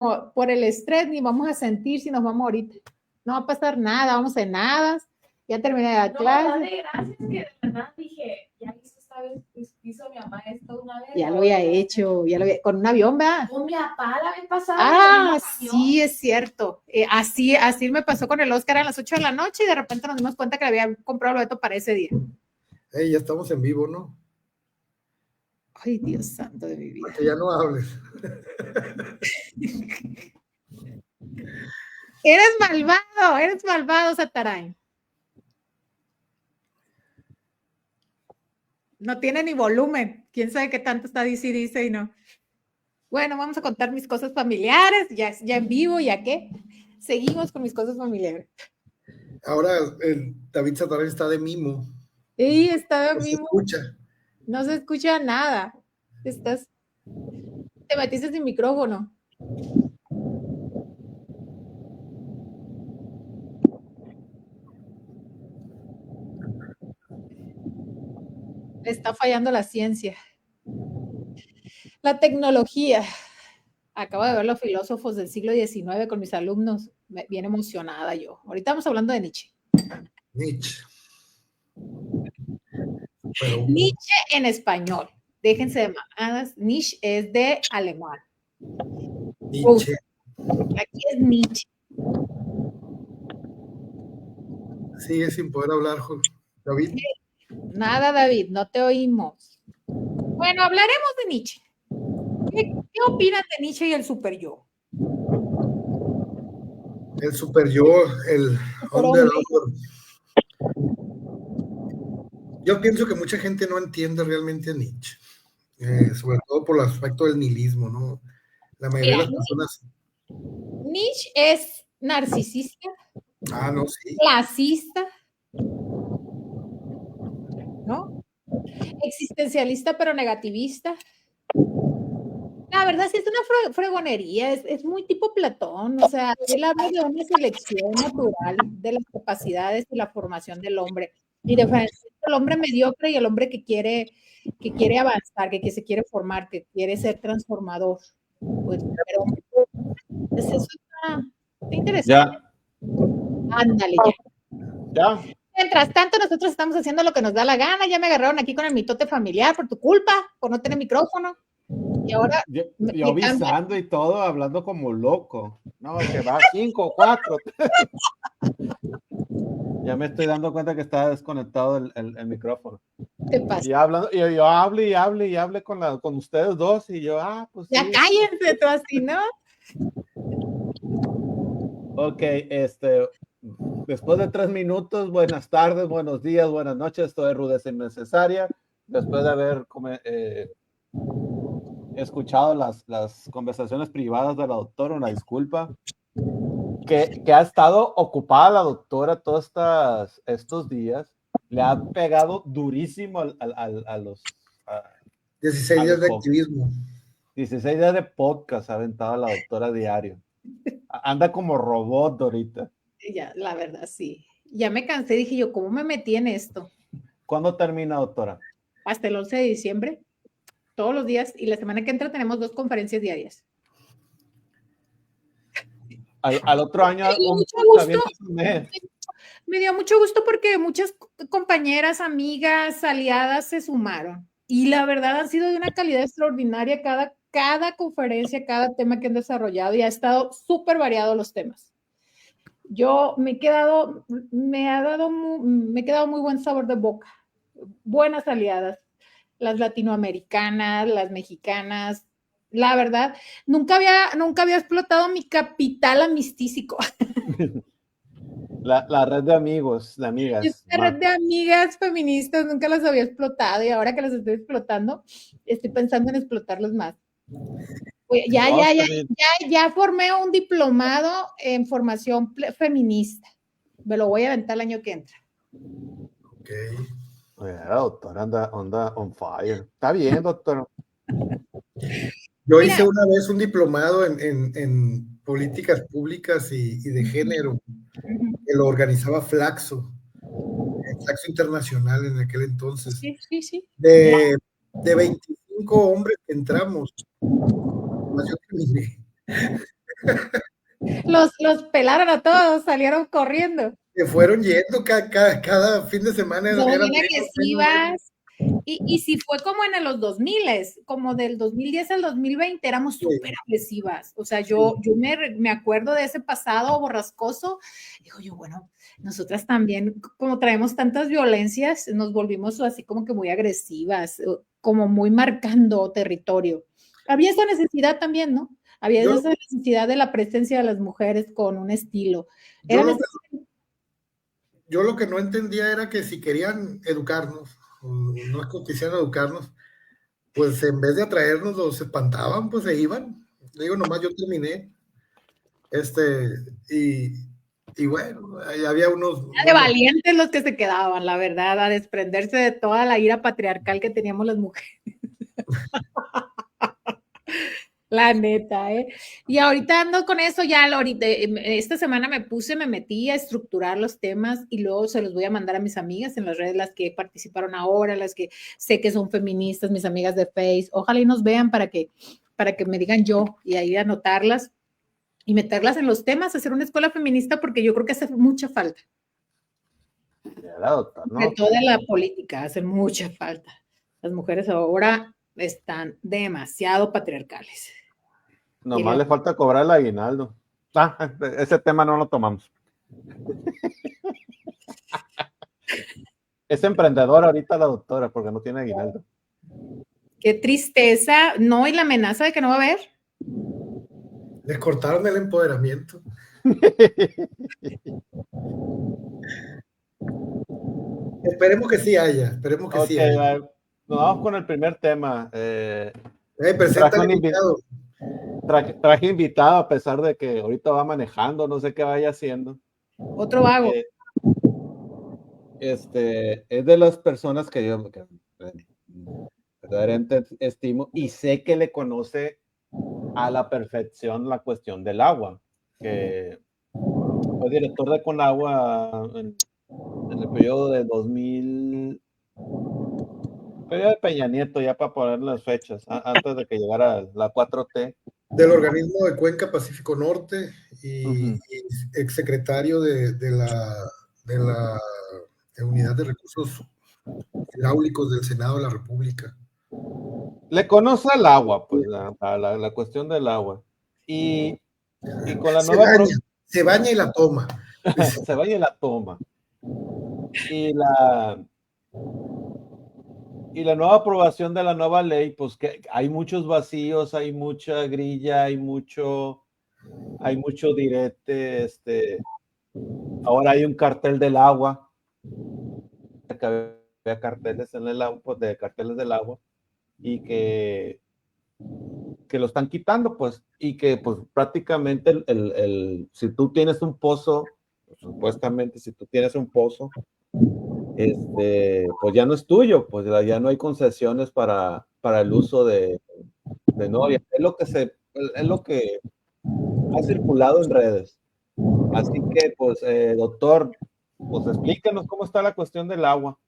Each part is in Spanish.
por el estrés ni vamos a sentir si nos vamos ahorita. No va a pasar nada, vamos en nada. Ya terminé la clase. Dale gracias que de verdad dije, ya hizo esta vez, hizo mi mamá esto una vez. Ya lo había hecho, con un avión, ¿verdad? Con mi papá la vez pasada. Ah, sí, es cierto. Así me pasó con el Oscar a las 8 de la noche y de repente nos dimos cuenta que le habían comprado el boleto para ese día. Ya estamos en vivo, ¿no? Ay, Dios santo de mi vida. Para que ya no hables. Eres malvado, Sataray. No tiene ni volumen. ¿Quién sabe qué tanto está dice y no? Bueno, vamos a contar mis cosas familiares, ya en vivo, ¿ya qué? Seguimos con mis cosas familiares. Ahora el David Sataray está de mimo. Sí, está de mimo. No se escucha. No se escucha nada. Te metiste sin micrófono. Está fallando la ciencia. La tecnología. Acabo de ver los filósofos del siglo XIX con mis alumnos. Bien emocionada yo. Ahorita estamos hablando de Nietzsche. Nietzsche en español. Déjense de mamadas. Nietzsche es de alemán. Nietzsche. Aquí es Nietzsche. Sigue sin poder hablar, David. Nada, David, no te oímos. Bueno, hablaremos de Nietzsche. ¿Qué opinas de Nietzsche y el super yo? El super yo, el under. Yo pienso que mucha gente no entiende realmente a Nietzsche, sobre todo por el aspecto del nihilismo, ¿no? La mayoría de las personas. Nietzsche es narcisista, no, sí. clasista, ¿no? Existencialista, pero negativista. La verdad sí es una fregonería, es muy tipo Platón, o sea, él habla de una selección natural de las capacidades y la formación del hombre, y diferencia el hombre mediocre y el hombre que quiere avanzar, que se quiere formar, que quiere ser transformador. Pues, pero eso está interesante. Ya. Ándale, ya. Mientras tanto, nosotros estamos haciendo lo que nos da la gana. Ya me agarraron aquí con el mitote familiar por tu culpa, por no tener micrófono. Y ahora. Yo avisando y todo, hablando como loco. No, que va 5, 4. Ya me estoy dando cuenta que está desconectado el micrófono. ¿Qué pasa? Y hablando, yo hable con ustedes dos y yo, pues ya sí. Cállense tú así, ¿no? Ok, después de 3 minutos, buenas tardes, buenos días, buenas noches, esto es Rudeza Innecesaria. Después de haber escuchado las conversaciones privadas de la doctora, una disculpa, que ha estado ocupada la doctora todos estos días, le ha pegado durísimo a los 16 días de activismo. 16 días de podcast ha aventado la doctora diario. Anda como robot ahorita. Ya, la verdad, sí. Ya me cansé, dije yo, ¿cómo me metí en esto? ¿Cuándo termina, doctora? Hasta el 11 de diciembre, todos los días, y la semana que entra tenemos 2 conferencias diarias. Al otro año me dio mucho gusto porque muchas compañeras, amigas, aliadas se sumaron, y la verdad han sido de una calidad extraordinaria cada conferencia, cada tema que han desarrollado, y ha estado súper variado los temas. Yo me he quedado muy buen sabor de boca, buenas aliadas, las latinoamericanas, las mexicanas. La verdad, nunca había explotado mi capital amistístico. La red de amigos, de amigas. Esta red de amigas feministas nunca las había explotado, y ahora que las estoy explotando, estoy pensando en explotarlos más. Ya formé un diplomado en formación feminista. Me lo voy a aventar el año que entra. Ok. La doctora anda on fire. Está bien, doctor. Yo hice una vez un diplomado en políticas públicas y de género, que lo organizaba Flaxo Internacional en aquel entonces. Sí. De 25 hombres que entramos, más yo terminé. Los pelaron a todos, salieron corriendo. Se fueron yendo cada fin de semana. Son Eran bien menos. agresivas. Y si fue como en los 2000, como del 2010 al 2020, éramos súper agresivas. O sea, yo me acuerdo de ese pasado borrascoso. Digo yo, bueno, nosotras también, como traemos tantas violencias, nos volvimos así como que muy agresivas, como muy marcando territorio. Había esa necesidad también, ¿no? Había esa necesidad de la presencia de las mujeres con un estilo. Yo lo que no entendía era que si querían educarnos, no es que quisieran educarnos, pues en vez de atraernos los espantaban, pues se iban. Digo, nomás yo terminé. Y bueno, ahí había unos de valientes los que se quedaban, la verdad, a desprenderse de toda la ira patriarcal que teníamos las mujeres. La neta, ¿eh? Y ahorita ando con eso, esta semana me metí a estructurar los temas y luego se los voy a mandar a mis amigas en las redes, las que participaron ahora, las que sé que son feministas, mis amigas de Face. Ojalá y nos vean para que me digan yo y ahí anotarlas y meterlas en los temas, hacer una escuela feminista, porque yo creo que hace mucha falta. De toda la política, hace mucha falta. Las mujeres ahora están demasiado patriarcales. Nomás le falta cobrar el aguinaldo. Ese tema no lo tomamos. Es emprendedora ahorita la doctora porque no tiene aguinaldo. Qué tristeza. No, y la amenaza de que no va a haber. Les cortaron el empoderamiento. Esperemos que sí haya. Esperemos que sí haya. Nos vamos con el primer tema. Traje invitado a pesar de que ahorita va manejando, no sé qué vaya haciendo. Otro vago. Es de las personas que yo verdaderamente estimo y sé que le conoce a la perfección la cuestión del agua, que fue director de Conagua en el periodo de 2000, periodo de Peña Nieto, ya para poner las fechas, antes de que llegara la 4T. Del organismo de Cuenca Pacífico Norte y exsecretario de la Unidad de Recursos Hidráulicos del Senado de la República. Le conoce al agua, pues, la cuestión del agua. Y con la se baña y la toma. Se baña y la toma. Y la nueva aprobación de la nueva ley, pues que hay muchos vacíos, hay mucha grilla, hay mucho direte, ahora hay un cartel del agua, había carteles en el agua, de carteles del agua, y que lo están quitando, pues, y que pues prácticamente si tú tienes un pozo, supuestamente si tú tienes un pozo, pues ya no es tuyo, pues ya no hay concesiones para el uso de Noria. Es lo que ha circulado en redes. Así que, pues, doctor, pues explícanos cómo está la cuestión del agua.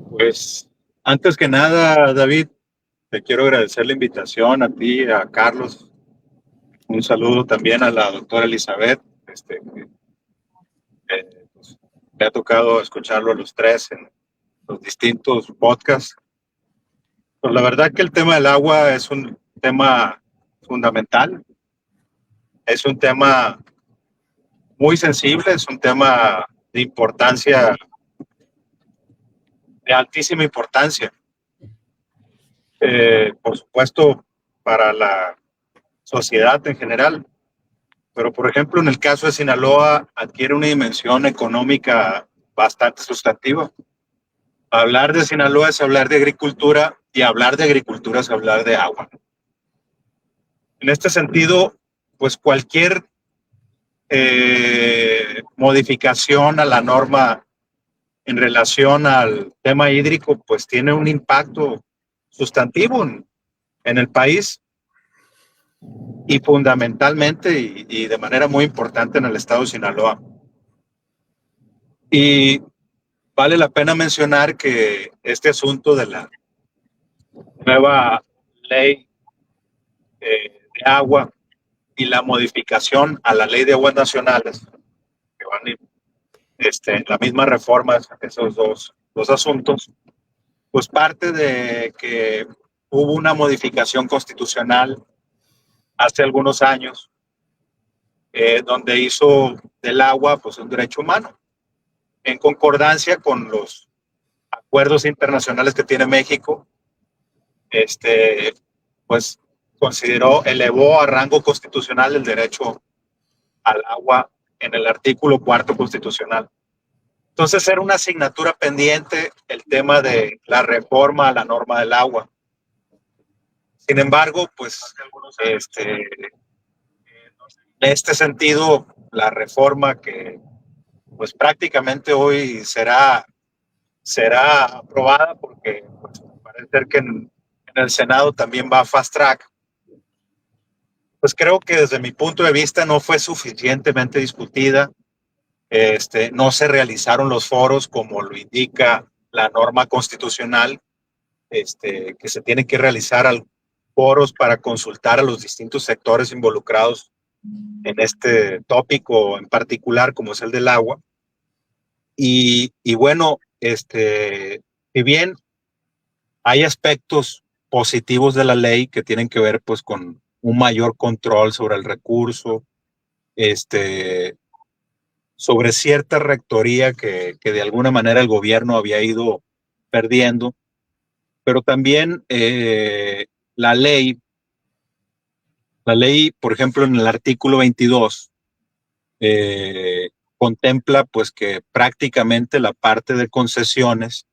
Pues, antes que nada, David, te quiero agradecer la invitación a ti, a Carlos. Un saludo también a la doctora Elizabeth. Pues, me ha tocado escucharlo a los tres en los distintos podcasts. Pues la verdad que el tema del agua es un tema fundamental. Es un tema muy sensible, es un tema de importancia, de altísima importancia. Por supuesto, para la sociedad en general. Pero, por ejemplo, en el caso de Sinaloa, adquiere una dimensión económica bastante sustantiva. Hablar de Sinaloa es hablar de agricultura y hablar de agricultura es hablar de agua. En este sentido, pues cualquier modificación a la norma en relación al tema hídrico, pues tiene un impacto sustantivo en el país y fundamentalmente y de manera muy importante en el estado de Sinaloa. Y vale la pena mencionar que este asunto de la nueva ley de de agua y la modificación a la ley de aguas nacionales, que van en la misma reforma, esos dos asuntos, pues parte de que hubo una modificación constitucional hace algunos años, donde hizo del agua pues un derecho humano, en concordancia con los acuerdos internacionales que tiene México. Pues elevó a rango constitucional el derecho al agua en el artículo 4 constitucional. Entonces era una asignatura pendiente el tema de la reforma a la norma del agua. Sin embargo, pues en este sentido, la reforma que pues prácticamente hoy será aprobada, porque pues, parece ser que en el Senado también va a fast track, pues creo que desde mi punto de vista no fue suficientemente discutida. No se realizaron los foros como lo indica la norma constitucional, que se tienen que realizar foros para consultar a los distintos sectores involucrados en este tópico en particular, como es el del agua. Y bueno, si bien hay aspectos positivos de la ley que tienen que ver pues con un mayor control sobre el recurso, sobre cierta rectoría que de alguna manera el gobierno había ido perdiendo, pero también la ley, por ejemplo, en el artículo 22, contempla pues que prácticamente la parte de concesiones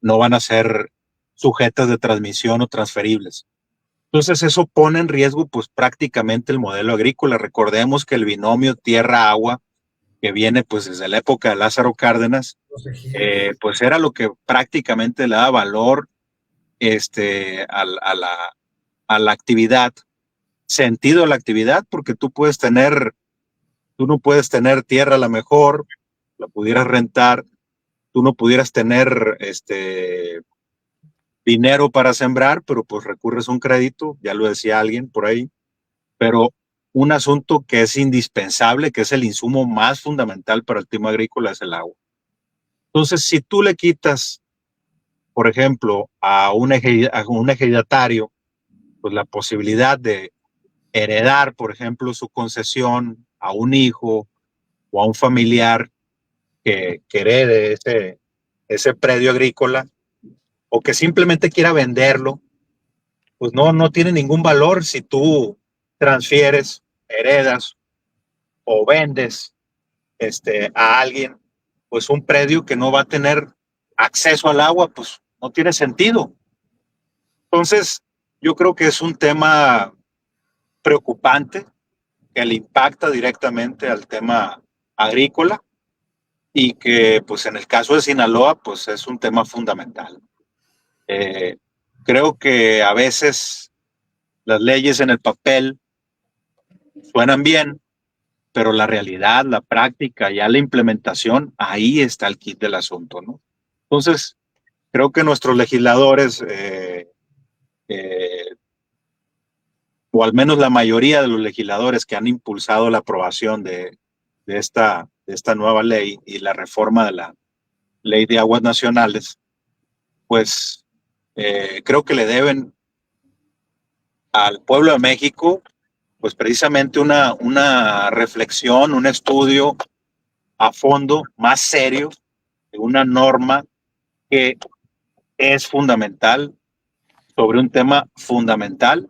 no van a ser sujetas de transmisión o transferibles. Entonces eso pone en riesgo pues prácticamente el modelo agrícola. Recordemos que el binomio tierra-agua, que viene pues desde la época de Lázaro Cárdenas, pues era lo que prácticamente le da valor a la actividad, sentido a la actividad, porque tú no puedes tener tierra a la mejor, la pudieras rentar, tú no pudieras tener dinero para sembrar, pero pues recurres a un crédito, ya lo decía alguien por ahí, pero un asunto que es indispensable, que es el insumo más fundamental para el tema agrícola, es el agua. Entonces, si tú le quitas, por ejemplo, a un ejidatario, pues la posibilidad de heredar, por ejemplo, su concesión a un hijo o a un familiar que herede ese predio agrícola, o que simplemente quiera venderlo, pues no tiene ningún valor si tú transfieres, heredas o vendes a alguien, pues un predio que no va a tener acceso al agua, pues no tiene sentido. Entonces, yo creo que es un tema preocupante que le impacta directamente al tema agrícola y que, pues en el caso de Sinaloa, pues es un tema fundamental. Creo que a veces las leyes en el papel suenan bien, pero la realidad, la práctica, ya la implementación, ahí está el kit del asunto, ¿no? Entonces, creo que nuestros legisladores, o al menos la mayoría de los legisladores que han impulsado la aprobación de esta nueva ley y la reforma de la ley de aguas nacionales, pues creo que le deben al pueblo de México pues precisamente una reflexión, un estudio a fondo, más serio, de una norma que es fundamental, sobre un tema fundamental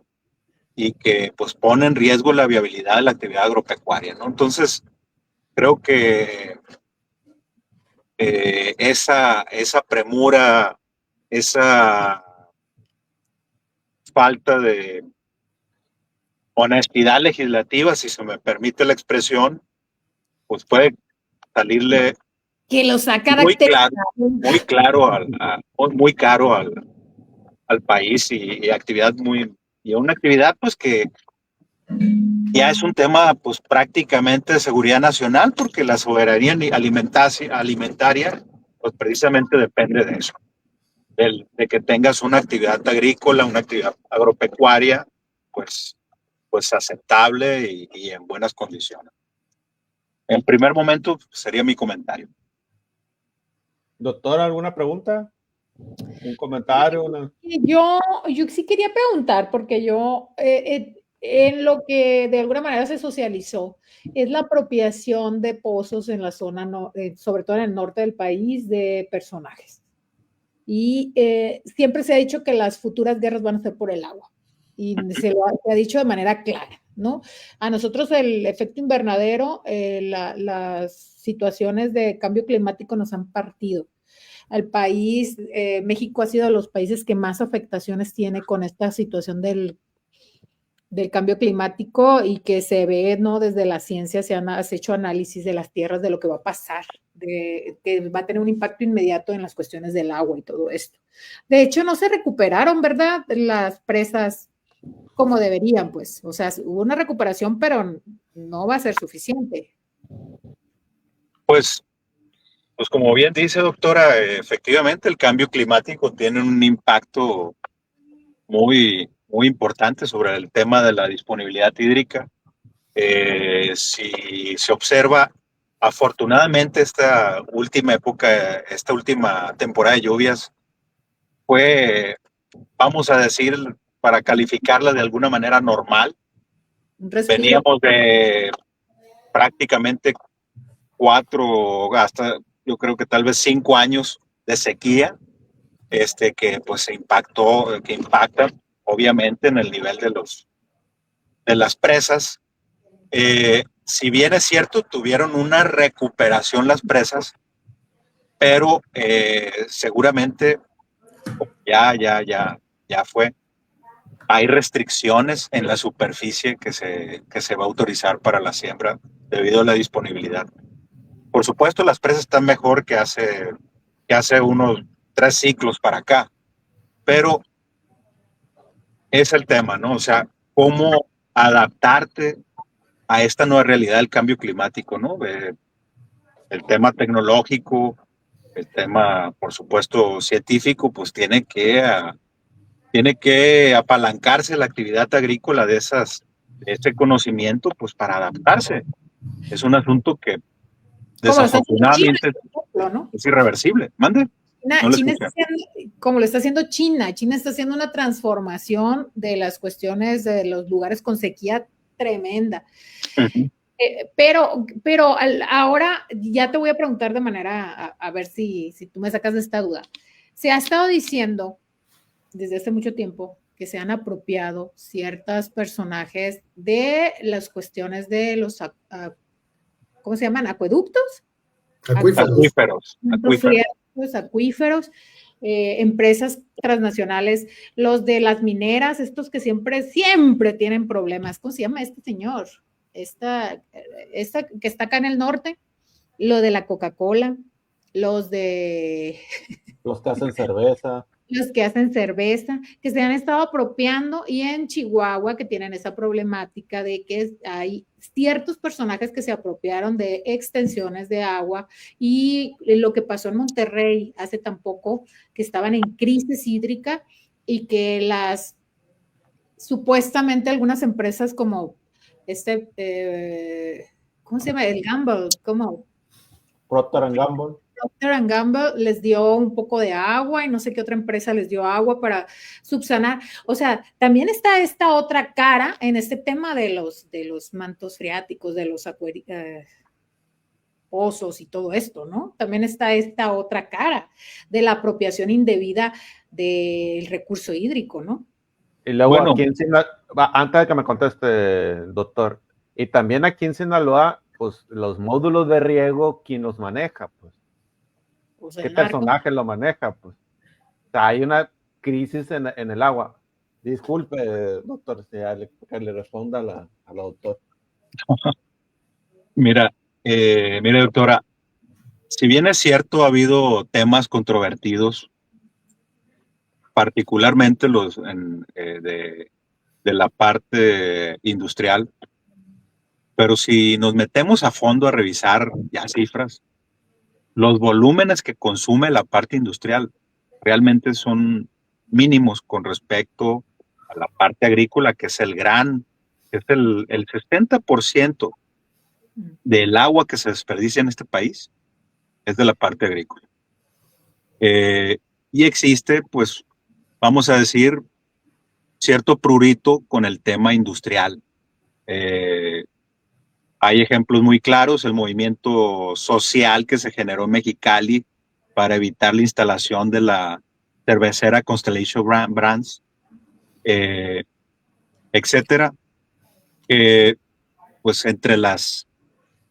y que pues pone en riesgo la viabilidad de la actividad agropecuaria, ¿no? Entonces, creo que esa premura, esa falta de honestidad legislativa, si se me permite la expresión, pues puede salirle Que los ha muy caro al país y actividad y una actividad pues que ya es un tema pues prácticamente de seguridad nacional, porque la soberanía alimentaria pues precisamente depende de eso, de que tengas una actividad agrícola, una actividad agropecuaria pues aceptable y en buenas condiciones. En primer momento sería mi comentario. Doctor, ¿alguna pregunta? ¿Un comentario? Yo sí quería preguntar, porque en lo que de alguna manera se socializó es la apropiación de pozos en la zona, sobre todo en el norte del país, de personajes. Y siempre se ha dicho que las futuras guerras van a ser por el agua. Y se ha dicho de manera clara, ¿no? A nosotros el efecto invernadero, las situaciones de cambio climático nos han partido. Al país, México ha sido de los países que más afectaciones tiene con esta situación del cambio climático, y que se ve, ¿no? Desde la ciencia se han hecho análisis de las tierras, de lo que va a pasar, que va a tener un impacto inmediato en las cuestiones del agua y todo esto. De hecho, no se recuperaron, ¿verdad? Las presas como deberían, pues. O sea, hubo una recuperación, pero no va a ser suficiente. Pues como bien dice, doctora, efectivamente el cambio climático tiene un impacto muy, muy importante sobre el tema de la disponibilidad hídrica. Si se observa, afortunadamente esta última época, esta última temporada de lluvias fue, vamos a decir, para calificarla de alguna manera normal. Un respiro. Veníamos de prácticamente 4, hasta yo creo que tal vez 5 años de sequía, que pues se impactó, que impactan obviamente en el nivel de las presas. Si bien es cierto, tuvieron una recuperación las presas, pero seguramente ya fue. Hay restricciones en la superficie que se va a autorizar para la siembra debido a la disponibilidad. Por supuesto, las presas están mejor que hace unos 3 ciclos para acá, pero es el tema, ¿no? O sea, cómo adaptarte a esta nueva realidad del cambio climático, ¿no? El tema tecnológico, el tema, por supuesto, científico, pues tiene que apalancarse la actividad agrícola de este conocimiento, pues para adaptarse. Es un asunto que Como lo está haciendo China, desafortunadamente por ejemplo, ¿no? es irreversible. ¿Mande? No China está haciendo, como lo está haciendo China está haciendo una transformación de las cuestiones de los lugares con sequía tremenda. Uh-huh. Pero ahora ya te voy a preguntar de manera a ver si tú me sacas de esta duda. Se ha estado diciendo desde hace mucho tiempo que se han apropiado ciertos personajes de las cuestiones de los, ¿cómo se llaman? ¿Acueductos? Acuíferos, empresas transnacionales, los de las mineras, estos que siempre tienen problemas. ¿Cómo se llama este señor? Esta que está acá en el norte, lo de la Coca-Cola, los que hacen cerveza, que se han estado apropiando, y en Chihuahua que tienen esa problemática de que hay ciertos personajes que se apropiaron de extensiones de agua, y lo que pasó en Monterrey hace tan poco, que estaban en crisis hídrica, y que supuestamente algunas empresas como ¿cómo se llama? El Gamble, ¿cómo? Procter & Gamble. Procter & Gamble les dio un poco de agua, y no sé qué otra empresa les dio agua para subsanar. O sea, también está esta otra cara en este tema de los mantos freáticos, de los pozos y todo esto, ¿no? También está esta otra cara de la apropiación indebida del recurso hídrico, ¿no? Y luego aquí en Sinaloa, antes de que me conteste, doctor, y también aquí en Sinaloa, pues los módulos de riego, ¿quién los maneja? Pues ¿qué personaje lo maneja? Pues o sea, hay una crisis en el agua. Disculpe, doctor, que le responda a la doctora. Mira, doctora, si bien es cierto, ha habido temas controvertidos, particularmente los de la parte industrial, pero si nos metemos a fondo a revisar ya cifras, los volúmenes que consume la parte industrial realmente son mínimos con respecto a la parte agrícola, que es el 60% del agua que se desperdicia en este país es de la parte agrícola. Y existe, pues, vamos a decir, cierto prurito con el tema industrial. Hay ejemplos muy claros, el movimiento social que se generó en Mexicali para evitar la instalación de la cervecera Constellation Brands, etcétera. Pues entre las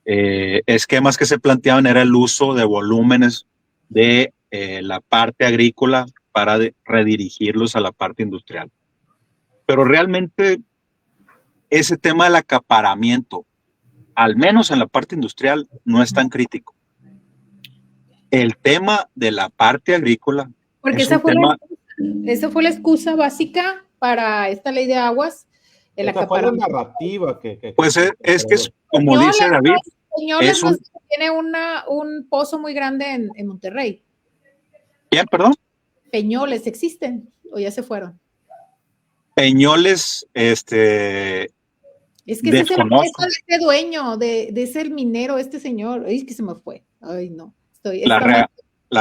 esquemas que se planteaban era el uso de volúmenes de la parte agrícola para redirigirlos a la parte industrial. Pero realmente ese tema del acaparamiento, al menos en la parte industrial, no es tan crítico. El tema de la parte agrícola porque es un tema... esa fue la excusa básica para esta ley de aguas. Esa fue la narrativa que pues es que es, como dice David, Peñoles tiene un pozo muy grande en Monterrey. ¿Quién, perdón? Peñoles existen o ya se fueron. Peñoles, es que ese es el dueño de ese minero, este señor. Ay, es que se me fue. Ay, no. La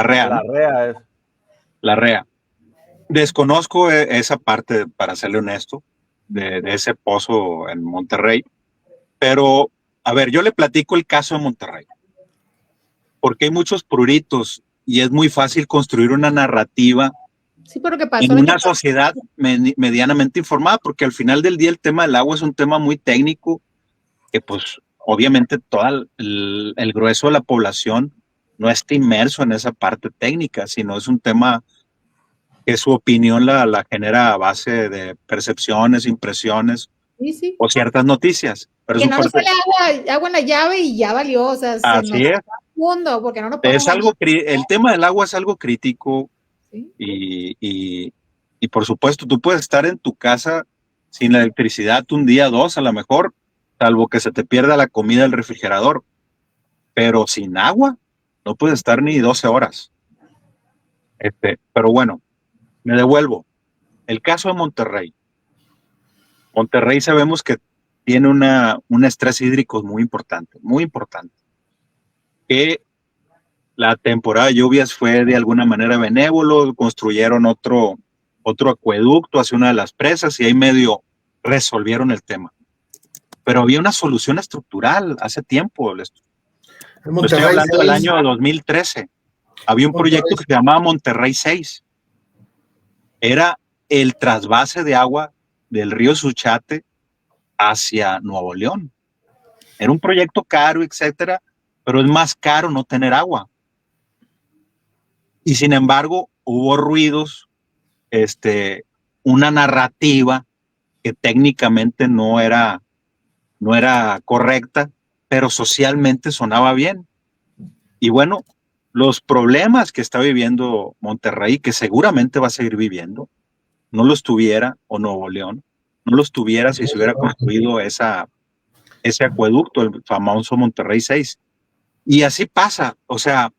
REA. Desconozco esa parte, para serle honesto, de ese pozo en Monterrey. Pero, a ver, yo le platico el caso de Monterrey. Porque hay muchos pruritos y es muy fácil construir una narrativa en una sociedad medianamente informada, porque al final del día el tema del agua es un tema muy técnico que pues obviamente todo el grueso de la población no está inmerso en esa parte técnica, sino es un tema que su opinión la genera a base de percepciones, impresiones o ciertas noticias. Pero que no le sale agua en la llave y ya valió, o sea, así es. Mundo, porque no el tema del agua es algo crítico. ¿Sí? Y por supuesto, tú puedes estar en tu casa sin electricidad un día, 2 a lo mejor, salvo que se te pierda la comida del refrigerador, pero sin agua no puedes estar ni 12 horas. Pero bueno, me devuelvo. El caso de Monterrey. Monterrey sabemos que tiene un estrés hídrico muy importante, que la temporada de lluvias fue de alguna manera benévolo, construyeron otro acueducto hacia una de las presas y ahí medio resolvieron el tema. Pero había una solución estructural hace tiempo. Estoy hablando del año 2013. Había un proyecto que se llamaba Monterrey 6. Era el trasvase de agua del río Suchate hacia Nuevo León. Era un proyecto caro, etcétera, pero es más caro no tener agua. Y sin embargo, hubo ruidos, una narrativa que técnicamente no era correcta, pero socialmente sonaba bien. Y bueno, los problemas que está viviendo Monterrey, que seguramente va a seguir viviendo, no los tuviera, o Nuevo León, no los tuviera si se hubiera construido ese acueducto, el famoso Monterrey 6. Y así pasa, o sea,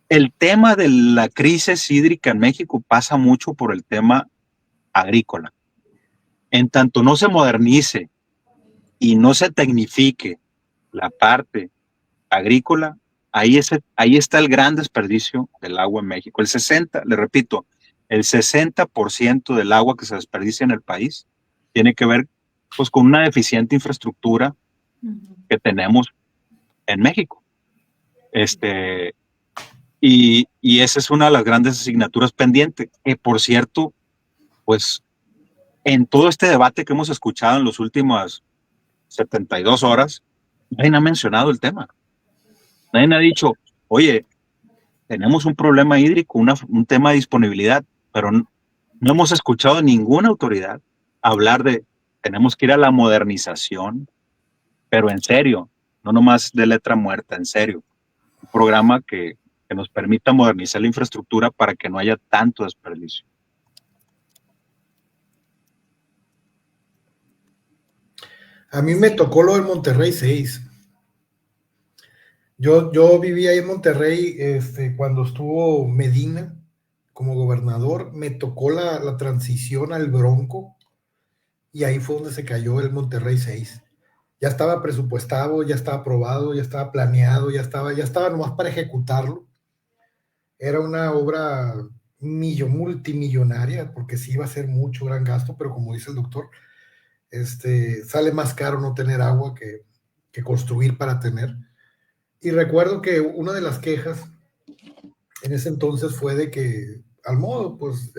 el tema de la crisis hídrica en México pasa mucho por el tema agrícola. En tanto no se modernice y no se tecnifique la parte agrícola, ahí está el gran desperdicio del agua en México. El 60% del agua que se desperdicia en el país tiene que ver pues con una deficiente infraestructura que tenemos en México. Y esa es una de las grandes asignaturas pendientes, que por cierto, pues en todo este debate que hemos escuchado en las últimas 72 horas, nadie ha mencionado el tema. Nadie ha dicho, oye, tenemos un problema hídrico, un tema de disponibilidad, pero no hemos escuchado a ninguna autoridad hablar de tenemos que ir a la modernización, pero en serio, no nomás de letra muerta, en serio. Un programa que nos permita modernizar la infraestructura para que no haya tanto desperdicio. A mí me tocó lo del Monterrey 6. Yo viví ahí en Monterrey cuando estuvo Medina como gobernador, me tocó la transición al Bronco y ahí fue donde se cayó el Monterrey 6. Ya estaba presupuestado, ya estaba aprobado, ya estaba planeado, ya estaba nomás para ejecutarlo. Era una obra multimillonaria, porque sí iba a ser mucho, gran gasto, pero como dice el doctor, sale más caro no tener agua que construir para tener. Y recuerdo que una de las quejas en ese entonces fue de que, al modo, pues,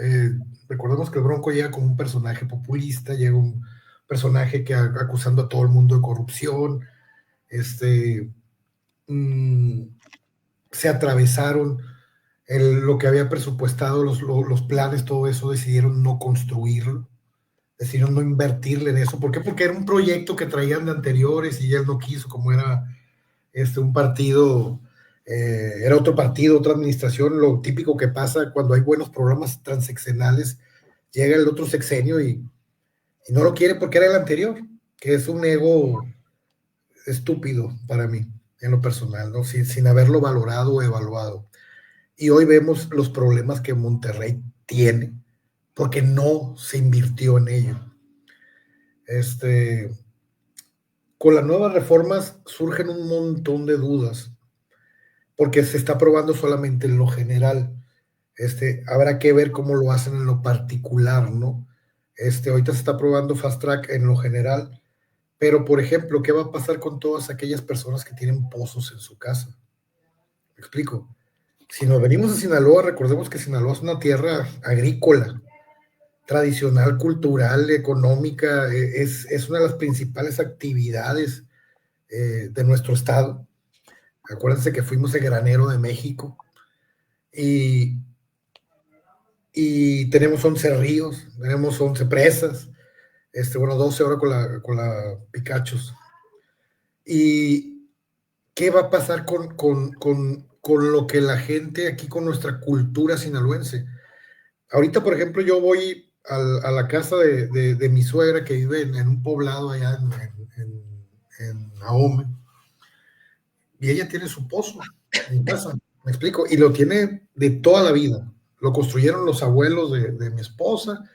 recordemos que el Bronco llega como un personaje populista, llega un personaje que acusando a todo el mundo de corrupción, se atravesaron lo que había presupuestado, los planes, todo eso, decidieron no construirlo, decidieron no invertirle en eso. ¿Por qué? Porque era un proyecto que traían de anteriores y él no quiso, como era un partido, era otro partido, otra administración, lo típico que pasa cuando hay buenos programas transeccionales, llega el otro sexenio y no lo quiere porque era el anterior, que es un ego estúpido para mí, en lo personal, ¿no? Sin haberlo valorado o evaluado. Y hoy vemos los problemas que Monterrey tiene porque no se invirtió en ello. Con las nuevas reformas surgen un montón de dudas porque se está aprobando solamente en lo general. Habrá que ver cómo lo hacen en lo particular, ¿no? Ahorita se está aprobando Fast Track en lo general, pero, por ejemplo, ¿qué va a pasar con todas aquellas personas que tienen pozos en su casa? ¿Me explico? Si nos venimos a Sinaloa, recordemos que Sinaloa es una tierra agrícola, tradicional, cultural, económica, es una de las principales actividades de nuestro estado. Acuérdense que fuimos el granero de México y tenemos 11 ríos, tenemos 11 presas, 12 ahora con la Picachos. ¿Y qué va a pasar con lo que la gente aquí, con nuestra cultura sinaloense? Ahorita, por ejemplo, yo voy a la casa de mi suegra que vive en un poblado allá en Ahome, y ella tiene su pozo en casa, me explico, y lo tiene de toda la vida. Lo construyeron los abuelos de mi esposa,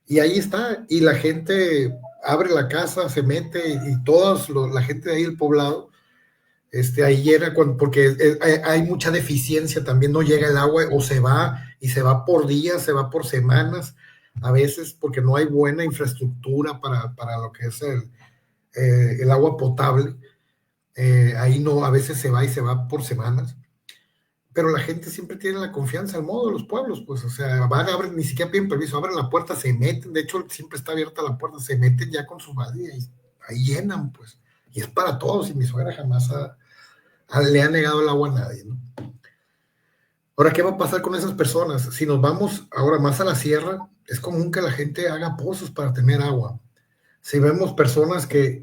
y ahí está, y la gente abre la casa, se mete, y toda la gente de ahí del poblado, ahí llega, porque hay mucha deficiencia también, no llega el agua, o se va, y se va por días, se va por semanas, a veces porque no hay buena infraestructura para lo que es el agua potable. Ahí no, a veces se va por semanas, pero la gente siempre tiene la confianza al modo de los pueblos, pues, o sea, abren, ni siquiera piden permiso, abren la puerta, se meten, de hecho siempre está abierta la puerta, se meten ya con su madre y ahí llenan, pues, y es para todos, y mi suegra jamás le ha negado el agua a nadie, ¿no? Ahora, ¿qué va a pasar con esas personas? Si nos vamos ahora más a la sierra, es común que la gente haga pozos para tener agua. Si vemos personas que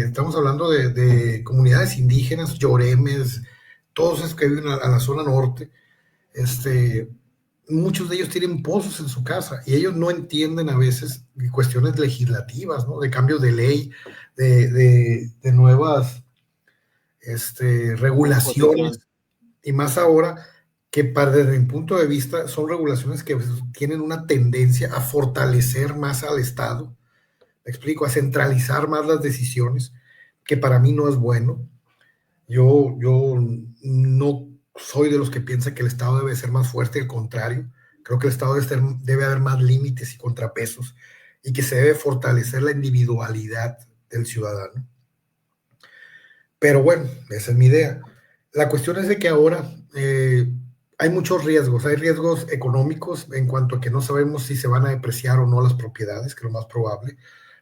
estamos hablando de comunidades indígenas, lloremes, todos esos que viven a la zona norte, muchos de ellos tienen pozos en su casa y ellos no entienden a veces cuestiones legislativas, ¿no? De cambios de ley, de nuevas regulaciones, y más ahora que desde mi punto de vista son regulaciones que tienen una tendencia a fortalecer más al Estado. Me explico, a centralizar más las decisiones, que para mí no es bueno. Yo no soy de los que piensan que el Estado debe ser más fuerte, al contrario, creo que el Estado debe haber más límites y contrapesos, y que se debe fortalecer la individualidad del ciudadano. Pero bueno, esa es mi idea. La cuestión es de que ahora hay muchos riesgos, hay riesgos económicos en cuanto a que no sabemos si se van a depreciar o no las propiedades, que es lo más probable.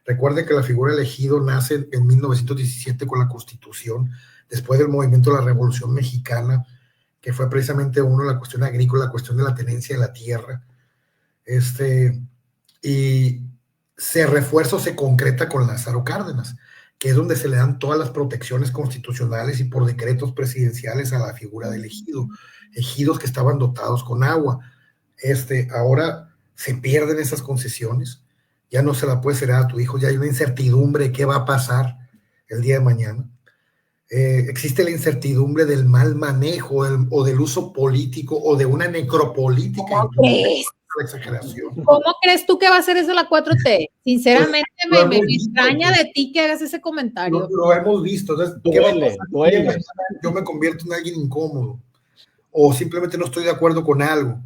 Recuerden que la figura del ejido nace en 1917 con la Constitución, después del movimiento de la Revolución Mexicana, que fue precisamente la cuestión agrícola, la cuestión de la tenencia de la tierra. Y se refuerza o se concreta con Lázaro Cárdenas, que es donde se le dan todas las protecciones constitucionales y por decretos presidenciales a la figura del ejido, ejidos que estaban dotados con agua. Ahora se pierden esas concesiones, ya no se la puedes heredar a tu hijo, ya hay una incertidumbre de qué va a pasar el día de mañana. existe la incertidumbre del mal manejo o del uso político o de una necropolítica. ¿Cómo crees? La exageración. ¿Cómo crees tú que va a ser eso la 4T? Sinceramente, Pues, me extraña de ti que hagas ese comentario. Lo hemos visto. Entonces, ¿qué va a pasar? Duele. Yo me convierto en alguien incómodo o simplemente no estoy de acuerdo con algo.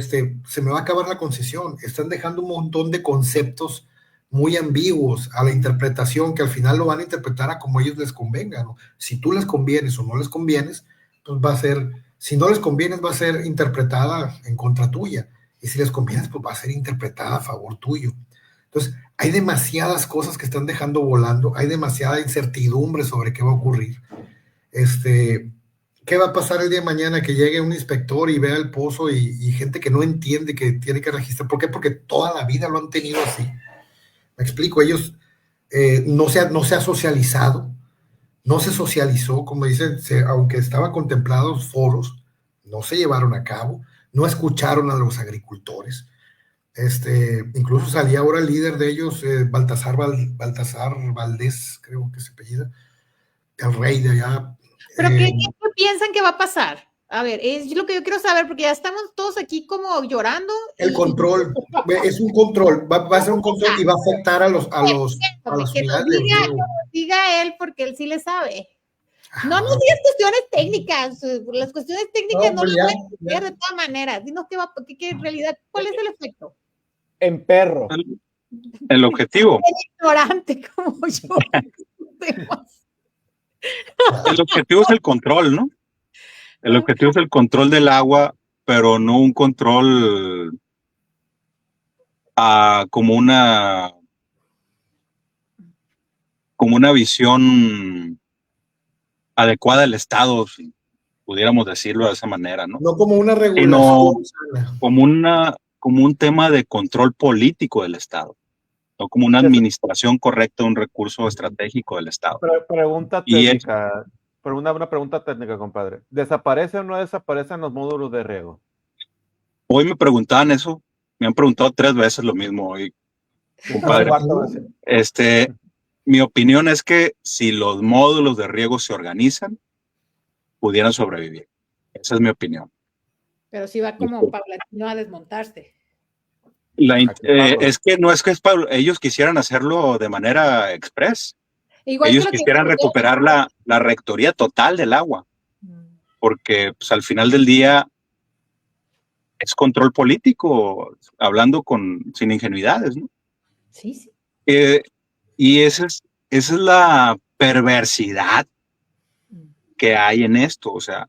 Se me va a acabar la concesión. Están dejando un montón de conceptos muy ambiguos a la interpretación, que al final lo van a interpretar a como ellos les convenga, ¿no? Si tú les convienes o no les convienes, pues va a ser, si no les convienes, va a ser interpretada en contra tuya, y si les convienes, pues va a ser interpretada a favor tuyo. Entonces, hay demasiadas cosas que están dejando volando, hay demasiada incertidumbre sobre qué va a ocurrir. ¿Qué va a pasar el día de mañana que llegue un inspector y vea el pozo y gente que no entiende que tiene que registrar? ¿Por qué? Porque toda la vida lo han tenido así. Me explico, ellos no se ha socializado, no se socializó, como dicen, aunque estaban contemplados foros, no se llevaron a cabo, no escucharon a los agricultores. Incluso salía ahora el líder de ellos, Baltasar Valdés, creo que se apellida, el rey de allá. ¿Pero qué piensan que va a pasar? A ver, es lo que yo quiero saber, porque ya estamos todos aquí como llorando. El control, es un control, va a ser un control y va a afectar a las unidades de riego. Diga él, porque él sí le sabe. No nos digas cuestiones técnicas, las cuestiones técnicas no las voy a entender de todas maneras. Dinos qué en realidad, ¿cuál es el efecto? En perro. El objetivo. Ignorante como yo. El objetivo es el control, ¿no? El objetivo es el control del agua, pero no un control como una visión adecuada del Estado, si pudiéramos decirlo de esa manera, ¿no? No como una regulación, sino como un tema de control político del Estado, no como una administración correcta de un recurso estratégico del Estado. Pregunta técnica. Una pregunta técnica, compadre. ¿Desaparecen o no desaparecen los módulos de riego? Hoy me preguntaban eso. Me han preguntado 3 veces lo mismo hoy, compadre. Mi opinión es que si los módulos de riego se organizan, pudieran sobrevivir. Esa es mi opinión. Pero sí va como paulatino a desmontarse. Es que no es que ellos quisieran hacerlo de manera express. Igual ellos quisieran recuperar la rectoría total del agua, porque pues, al final del día es control político, hablando sin ingenuidades, ¿no? Sí, sí. Y esa es la perversidad que hay en esto. O sea,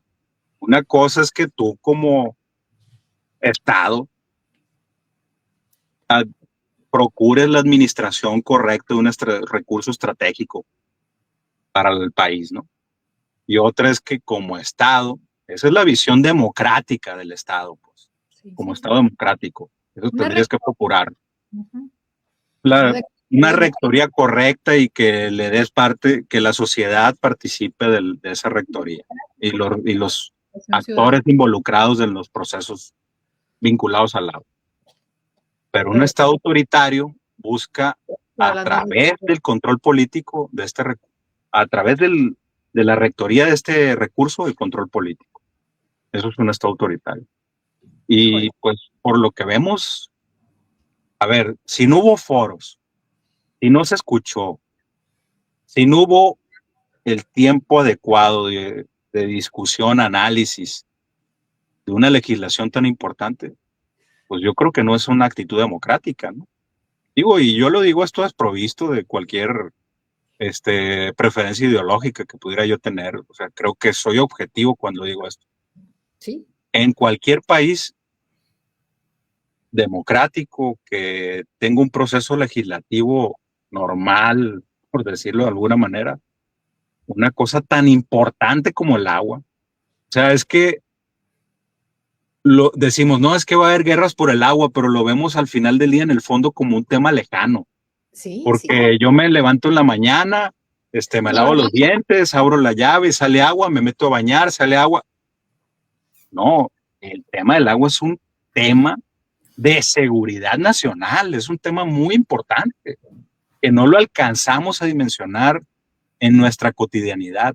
una cosa es que tú como Estado procures la administración correcta de un recurso estratégico para el país, ¿no? Y otra es que como Estado, esa es la visión democrática del Estado, pues, como Estado democrático, eso tendrías que procurar. Una rectoría correcta y que le des que la sociedad participe de esa rectoría y los actores involucrados en los procesos vinculados al agua. Pero un Estado autoritario busca a través del control político de a través de la rectoría de este recurso, el control político. Eso es un Estado autoritario. Y pues por lo que vemos, a ver, si no hubo foros, si no se escuchó, si no hubo el tiempo adecuado de discusión, análisis de una legislación tan importante, pues yo creo que no es una actitud democrática, ¿no? Digo, y yo lo digo esto desprovisto de cualquier preferencia ideológica que pudiera yo tener. O sea, creo que soy objetivo cuando digo esto. Sí. En cualquier país democrático que tenga un proceso legislativo normal, por decirlo de alguna manera, una cosa tan importante como el agua. O sea, es que decimos, no, es que va a haber guerras por el agua, pero lo vemos al final del día en el fondo como un tema lejano. Sí, porque yo me levanto en la mañana, me lavo los dientes, abro la llave, sale agua, me meto a bañar, sale agua. No, el tema del agua es un tema de seguridad nacional, es un tema muy importante, que no lo alcanzamos a dimensionar en nuestra cotidianidad.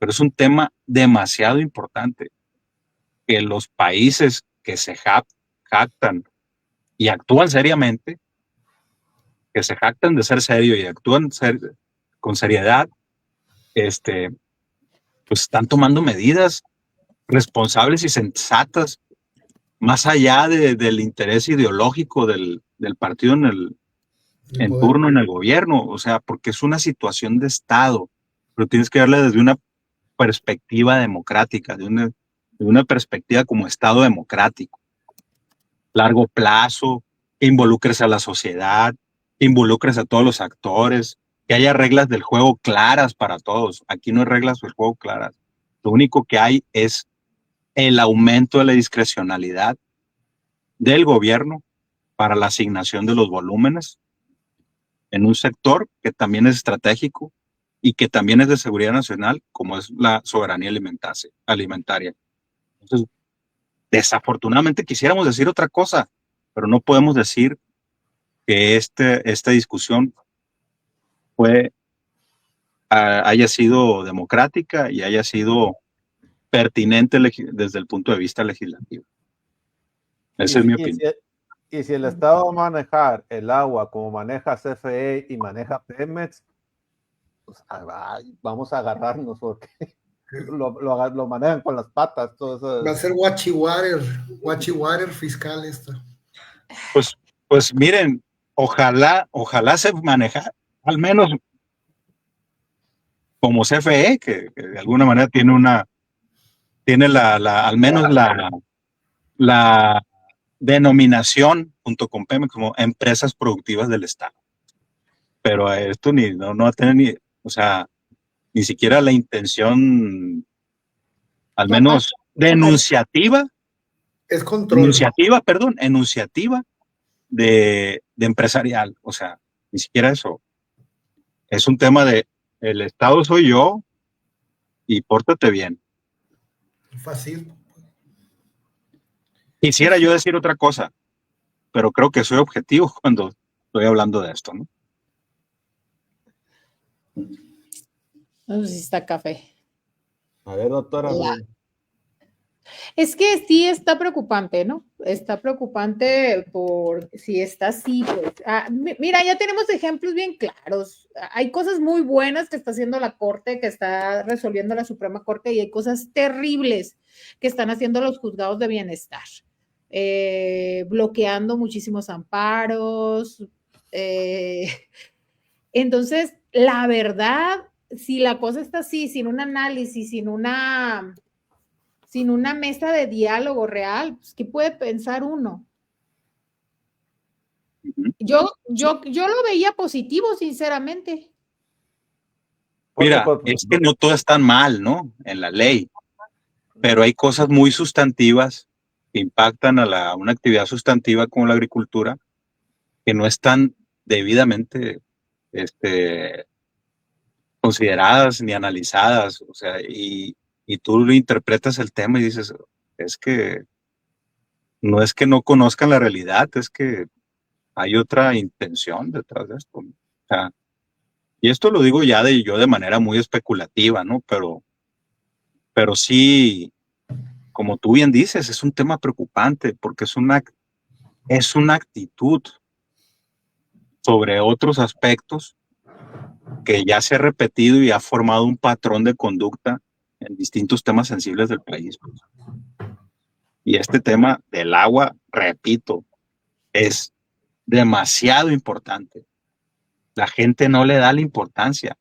pero es un tema demasiado importante que los países que se jactan y actúan seriamente, que se jactan de ser serio y actúan con seriedad, pues están tomando medidas responsables y sensatas, más allá del interés ideológico del partido en turno en el gobierno, o sea, porque es una situación de Estado, pero tienes que verla desde una perspectiva democrática, de una perspectiva como Estado democrático, largo plazo, que involucres a la sociedad, que involucres a todos los actores, que haya reglas del juego claras para todos. Aquí no hay reglas del juego claras. Lo único que hay es el aumento de la discrecionalidad del gobierno para la asignación de los volúmenes en un sector que también es estratégico y que también es de seguridad nacional, como es la soberanía alimentaria. Entonces, desafortunadamente quisiéramos decir otra cosa, pero no podemos decir que esta discusión haya sido democrática y haya sido pertinente desde el punto de vista legislativo. Esa es mi opinión. Y si el Estado va a manejar el agua como maneja CFE y maneja Pemex, pues vamos a agarrarnos porque lo manejan con las patas. Todo eso. Va a ser Water fiscal esto. Pues miren, ojalá se maneja, al menos como CFE, que de alguna manera tiene al menos la denominación junto con Pemex como empresas productivas del Estado. Pero a esto no va a tener o sea, ni siquiera la intención, al menos denunciativa. Es control. Enunciativa de empresarial. O sea, ni siquiera eso. Es un tema de el Estado soy yo y pórtate bien. Fascismo. Quisiera yo decir otra cosa, pero creo que soy objetivo cuando estoy hablando de esto, ¿no? No sé si está café. A ver, doctora. Es que sí está preocupante, ¿no? Está preocupante por si está así. Pues. Mira, ya tenemos ejemplos bien claros. Hay cosas muy buenas que está haciendo la Corte, que está resolviendo la Suprema Corte, y hay cosas terribles que están haciendo los juzgados de bienestar. Bloqueando muchísimos amparos. Entonces, la verdad, si la cosa está así, sin un análisis, sin una mesa de diálogo real, pues, ¿qué puede pensar uno? Yo lo veía positivo, sinceramente. Mira, es que no todo es tan mal, ¿no? En la ley, pero hay cosas muy sustantivas que impactan a una actividad sustantiva como la agricultura que no están debidamente consideradas ni analizadas, o sea, y tú interpretas el tema y dices, es que no conozcan la realidad, es que hay otra intención detrás de esto. O sea, y esto lo digo ya yo de manera muy especulativa, ¿no? Pero sí, como tú bien dices, es un tema preocupante porque es una actitud sobre otros aspectos que ya se ha repetido y ha formado un patrón de conducta en distintos temas sensibles del país. Pues. Y este tema del agua, repito, es demasiado importante. La gente no le da la importancia.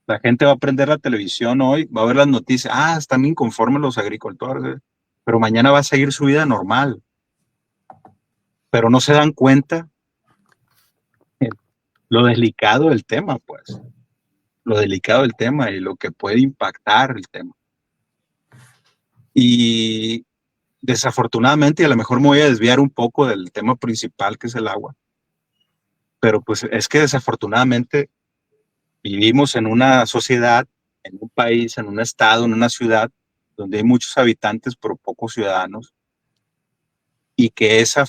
La gente va a prender la televisión hoy, va a ver las noticias, están inconformes los agricultores, pero mañana va a seguir su vida normal. Pero no se dan cuenta lo delicado del tema, pues. Lo delicado del tema y lo que puede impactar el tema. Y desafortunadamente, y a lo mejor me voy a desviar un poco del tema principal, que es el agua, pero pues es que desafortunadamente vivimos en una sociedad, en un país, en un estado, en una ciudad, donde hay muchos habitantes pero pocos ciudadanos, y que ese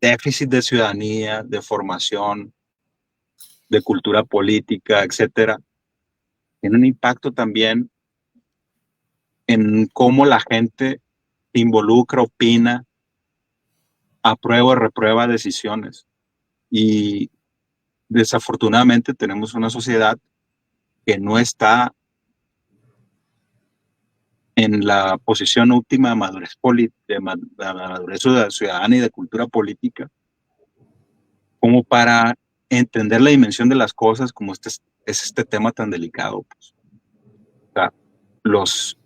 déficit de ciudadanía, de formación, de cultura política, etcétera, tiene un impacto también en cómo la gente involucra, opina, aprueba o reprueba decisiones. Y desafortunadamente tenemos una sociedad que no está en la posición última de madurez, de madurez ciudadana y de cultura política, como para entender la dimensión de las cosas, como es este tema tan delicado. Pues. O sea, los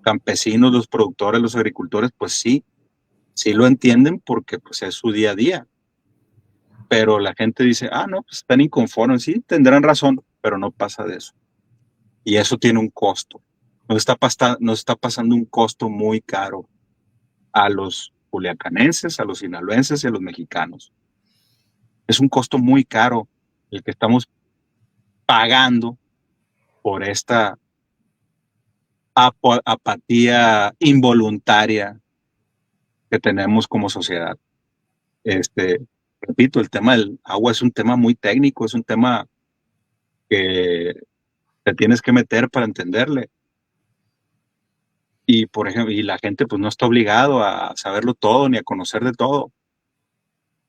campesinos, los productores, los agricultores, pues sí lo entienden porque pues es su día a día. Pero la gente dice, no, pues están inconformes, sí, tendrán razón, pero no pasa de eso. Y eso tiene un costo. Nos está pasando un costo muy caro a los culiacanenses, a los sinaloenses y a los mexicanos. Es un costo muy caro el que estamos pagando por esta apatía involuntaria que tenemos como sociedad. Repito, el tema del agua es un tema muy técnico, es un tema que te tienes que meter para entenderle. Y, por ejemplo, y la gente pues no está obligado a saberlo todo ni a conocer de todo,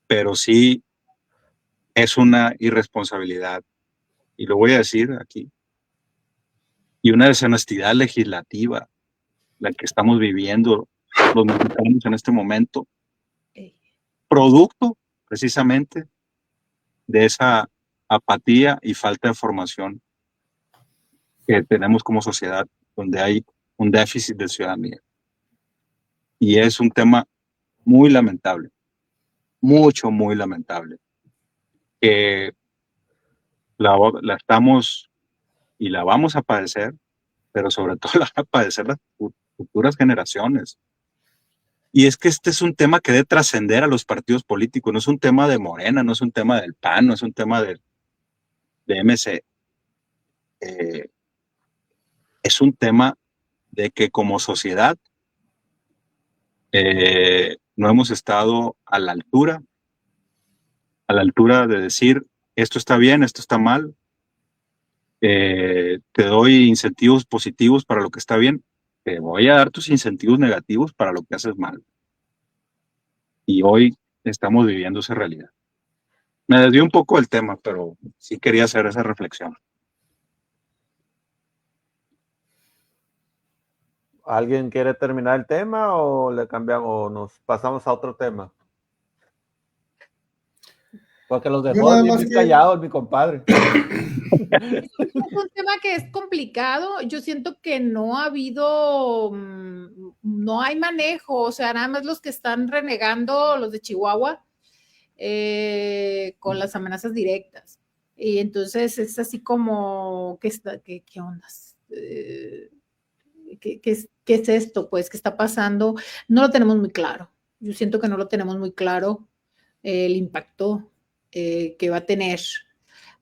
pero sí es una irresponsabilidad, y lo voy a decir aquí, y una deshonestidad legislativa la que estamos viviendo los mexicanos en este momento, producto precisamente de esa apatía y falta de formación que tenemos como sociedad, donde hay un déficit de ciudadanía. Y es un tema muy lamentable, muy lamentable, que la estamos y la vamos a padecer, pero sobre todo la van a padecer las futuras generaciones. Y es que este es un tema que debe trascender a los partidos políticos, no es un tema de Morena, no es un tema del PAN, no es un tema de MC. Es un tema de que como sociedad no hemos estado a la altura de decir esto está bien, esto está mal, te doy incentivos positivos para lo que está bien, te voy a dar tus incentivos negativos para lo que haces mal. Y hoy estamos viviendo esa realidad. Me desvió un poco el tema, pero sí quería hacer esa reflexión. ¿Alguien quiere terminar el tema o le cambiamos o nos pasamos a otro tema? Porque los dejó bien callados, mi compadre. Es un tema que es complicado. Yo siento que no ha habido, no hay manejo, o sea, nada más los que están renegando, los de Chihuahua, con las amenazas directas. Y entonces es así como, ¿qué ondas? ¿Qué es esto? Pues, ¿qué está pasando? No lo tenemos muy claro. Yo siento que no lo tenemos muy claro el impacto que va a tener.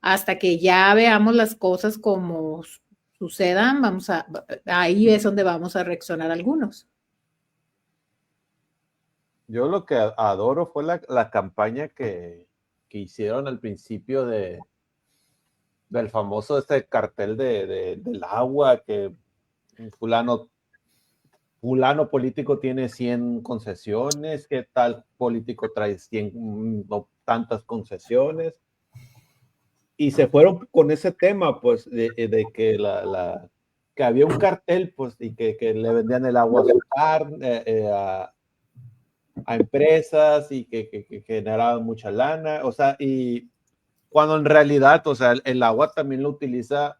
Hasta que ya veamos las cosas como sucedan, ahí es donde vamos a reaccionar algunos. Yo lo que adoro fue la campaña que hicieron al principio del famoso cartel del agua, que fulano político tiene 100 concesiones, que tal político trae 100, no tantas concesiones. Y se fueron con ese tema, pues, de que que había un cartel, pues, y que le vendían el agua a empresas y que generaban mucha lana, o sea, y cuando en realidad, o sea, el agua también lo utiliza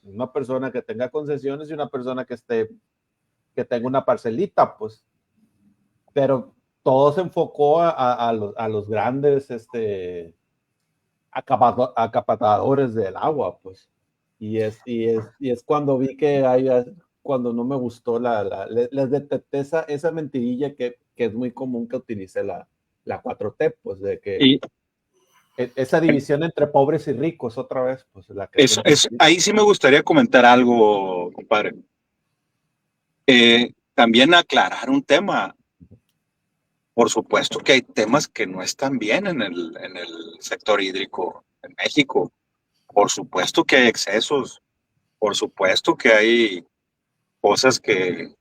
una persona que tenga concesiones y una persona que tenga una parcelita, pues, pero todo se enfocó a los grandes, acaparadores del agua, pues. Y es cuando vi que cuando no me gustó les detecté esa mentirilla que es muy común que utilice la 4T, pues, de que esa división entre pobres y ricos otra vez, pues, ahí sí me gustaría comentar algo, compadre. También aclarar un tema. Por supuesto que hay temas que no están bien en el sector hídrico en México. Por supuesto que hay excesos. Por supuesto que hay cosas que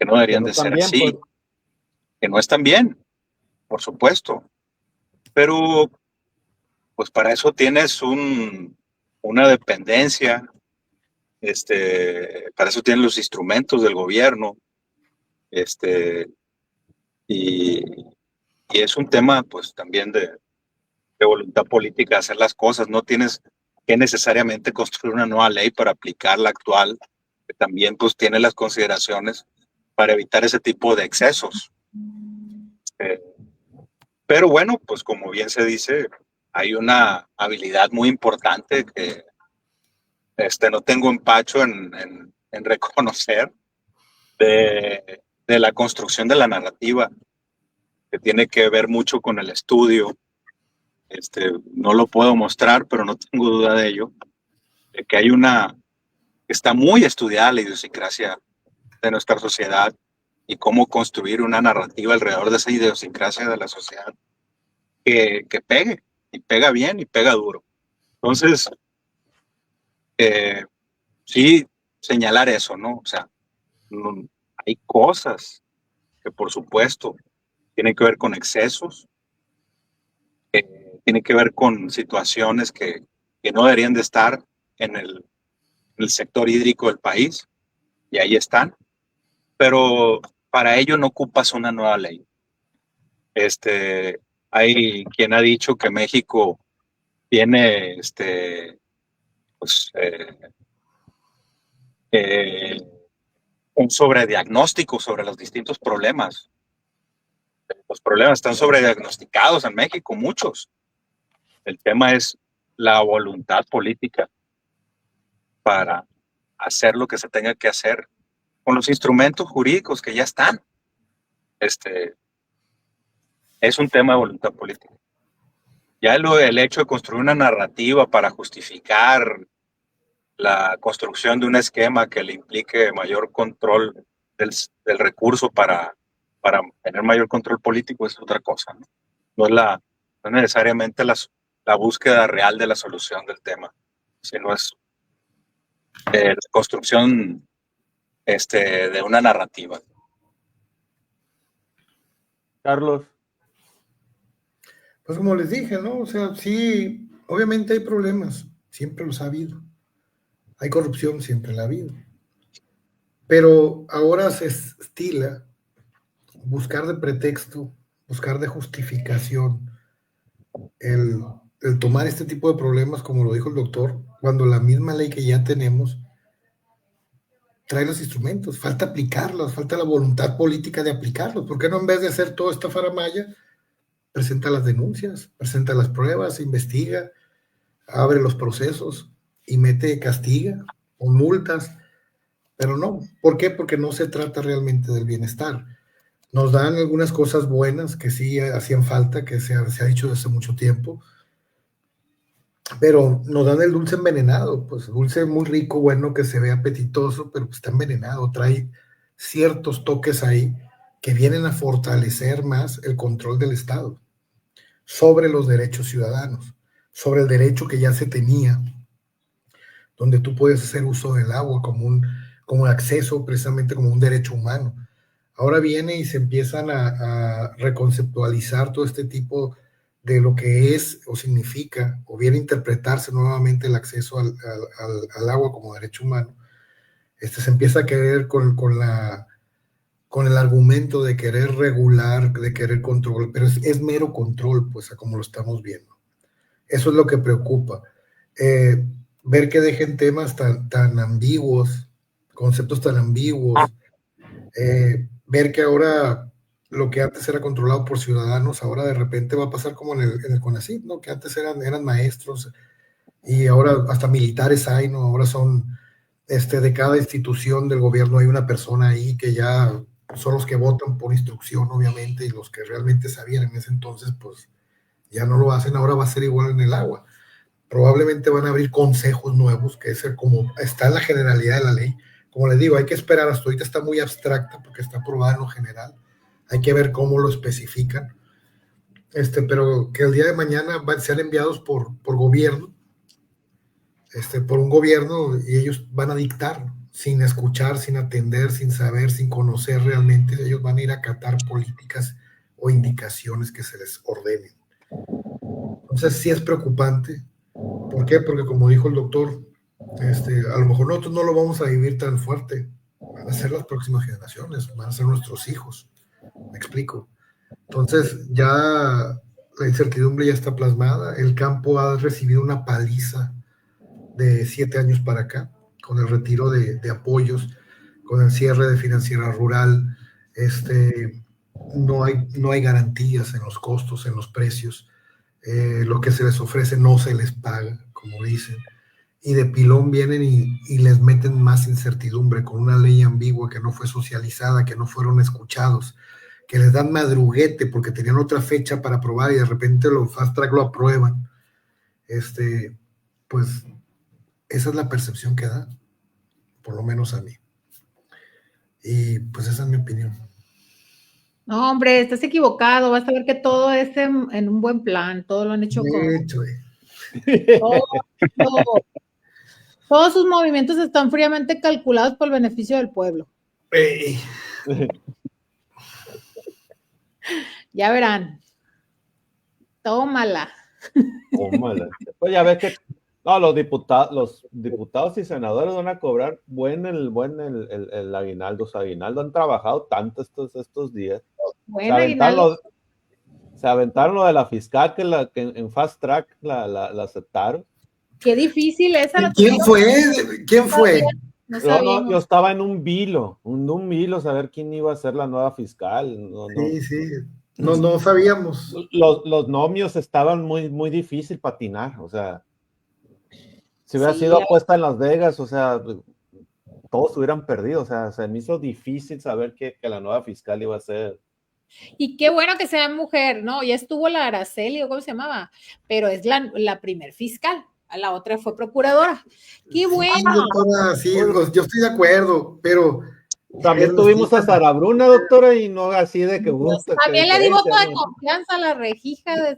no deberían no de están ser bien, así, pues. que no están bien, por supuesto. Pero, pues para eso tienes una dependencia, para eso tienes los instrumentos del gobierno, y, y es un tema, pues también de voluntad política, hacer las cosas. No tienes que necesariamente construir una nueva ley para aplicar la actual, que también pues tiene las consideraciones para evitar ese tipo de excesos. Pero bueno, pues como bien se dice, hay una habilidad muy importante que no tengo empacho en reconocer de la construcción de la narrativa, que tiene que ver mucho con el estudio. No lo puedo mostrar, pero no tengo duda de ello, de que está muy estudiada la idiosincrasia de nuestra sociedad y cómo construir una narrativa alrededor de esa idiosincrasia de la sociedad que pegue, y pega bien y pega duro. Entonces, sí, señalar eso, ¿no? O sea, hay cosas que por supuesto tienen que ver con excesos, tienen que ver con situaciones que no deberían de estar en el sector hídrico del país, y ahí están, pero para ello no ocupas una nueva ley. Hay quien ha dicho que México tiene pues, un sobrediagnóstico sobre los distintos problemas. Los problemas están sobrediagnosticados en México, muchos. El tema es la voluntad política para hacer lo que se tenga que hacer con los instrumentos jurídicos que ya están. Es un tema de voluntad política. Ya el hecho de construir una narrativa para justificar la construcción de un esquema que le implique mayor control del recurso para tener mayor control político es otra cosa, ¿no? No es necesariamente la búsqueda real de la solución del tema, sino es la construcción de una narrativa. Carlos. Pues como les dije, ¿no? O sea, sí, obviamente hay problemas, siempre los ha habido. Hay corrupción, siempre la ha habido. Pero ahora se estila buscar de pretexto, buscar de justificación el tomar este tipo de problemas, como lo dijo el doctor, cuando la misma ley que ya tenemos trae los instrumentos, falta aplicarlos, falta la voluntad política de aplicarlos. ¿Por qué no, en vez de hacer toda esta faramalla, presenta las denuncias, presenta las pruebas, investiga, abre los procesos y castiga o multas? Pero no, ¿por qué? Porque no se trata realmente del bienestar. Nos dan algunas cosas buenas que sí hacían falta, que se ha dicho desde mucho tiempo, pero nos dan el dulce envenenado, pues dulce muy rico, bueno, que se ve apetitoso, pero está envenenado, trae ciertos toques ahí que vienen a fortalecer más el control del Estado sobre los derechos ciudadanos, sobre el derecho que ya se tenía, donde tú puedes hacer uso del agua como acceso, precisamente como un derecho humano. Ahora viene y se empiezan a reconceptualizar todo este tipo de lo que es o significa, o viene a interpretarse nuevamente el acceso al agua como derecho humano. Se empieza a querer con el argumento de querer regular, de querer controlar, pero es mero control, pues, a como lo estamos viendo. Eso es lo que preocupa. Ver que dejen temas tan ambiguos, conceptos tan ambiguos, ver que ahora lo que antes era controlado por ciudadanos, ahora de repente va a pasar como en el CONACYT, ¿no? Que antes eran maestros y ahora hasta militares hay, ¿no? Ahora son, de cada institución del gobierno hay una persona ahí que ya son los que votan por instrucción, obviamente, y los que realmente sabían en ese entonces, pues ya no lo hacen. Ahora va a ser igual en el agua. Probablemente van a abrir consejos nuevos, que es como está en la generalidad de la ley. Como les digo, hay que esperar, hasta ahorita está muy abstracta porque está aprobada en lo general. Hay que ver cómo lo especifican. Pero que el día de mañana van a ser enviados por gobierno, por un gobierno, y ellos van a dictar sin escuchar, sin atender, sin saber, sin conocer realmente. Ellos van a ir a acatar políticas o indicaciones que se les ordenen. Entonces sí es preocupante. ¿Por qué? Porque como dijo el doctor, a lo mejor nosotros no lo vamos a vivir tan fuerte. Van a ser las próximas generaciones, van a ser nuestros hijos. ¿Me explico? Entonces ya la incertidumbre ya está plasmada. El campo ha recibido una paliza de 7 años para acá, con el retiro de apoyos, con el cierre de financiera rural. No hay garantías en los costos, en los precios. Lo que se les ofrece no se les paga, como dicen. Y de pilón vienen y les meten más incertidumbre con una ley ambigua que no fue socializada, que no fueron escuchados, que les dan madruguete porque tenían otra fecha para aprobar y de repente lo fast track lo aprueban. Pues esa es la percepción que da, por lo menos a mí. Y pues esa es mi opinión. No, hombre, estás equivocado. Vas a ver que todo es en un buen plan. Todo lo han hecho todos sus movimientos están fríamente calculados por el beneficio del pueblo. Ya verán. Tómala. Pues ya ves que los diputados y senadores van a cobrar el aguinaldo. Los aguinaldos han trabajado tanto estos días. Se aventaron lo de la fiscal que en fast track la aceptaron. Qué difícil es. ¿Quién fue? No, yo estaba en un vilo saber quién iba a ser la nueva fiscal. Sí. No sabíamos. Los nomios estaban muy, muy difícil patinar, o sea, si hubiera sido apuesta en Las Vegas, o sea, todos hubieran perdido, o sea, se me hizo difícil saber que la nueva fiscal iba a ser. Y qué bueno que sea mujer, ¿no? Ya estuvo la Araceli, ¿o cómo se llamaba? Pero es la primer fiscal. La otra fue procuradora. ¡Qué bueno! Doctora, sí, yo estoy de acuerdo, pero... También tuvimos a Sara Bruna, doctora, y no así de que gusta. También le di voto de confianza a la rejija.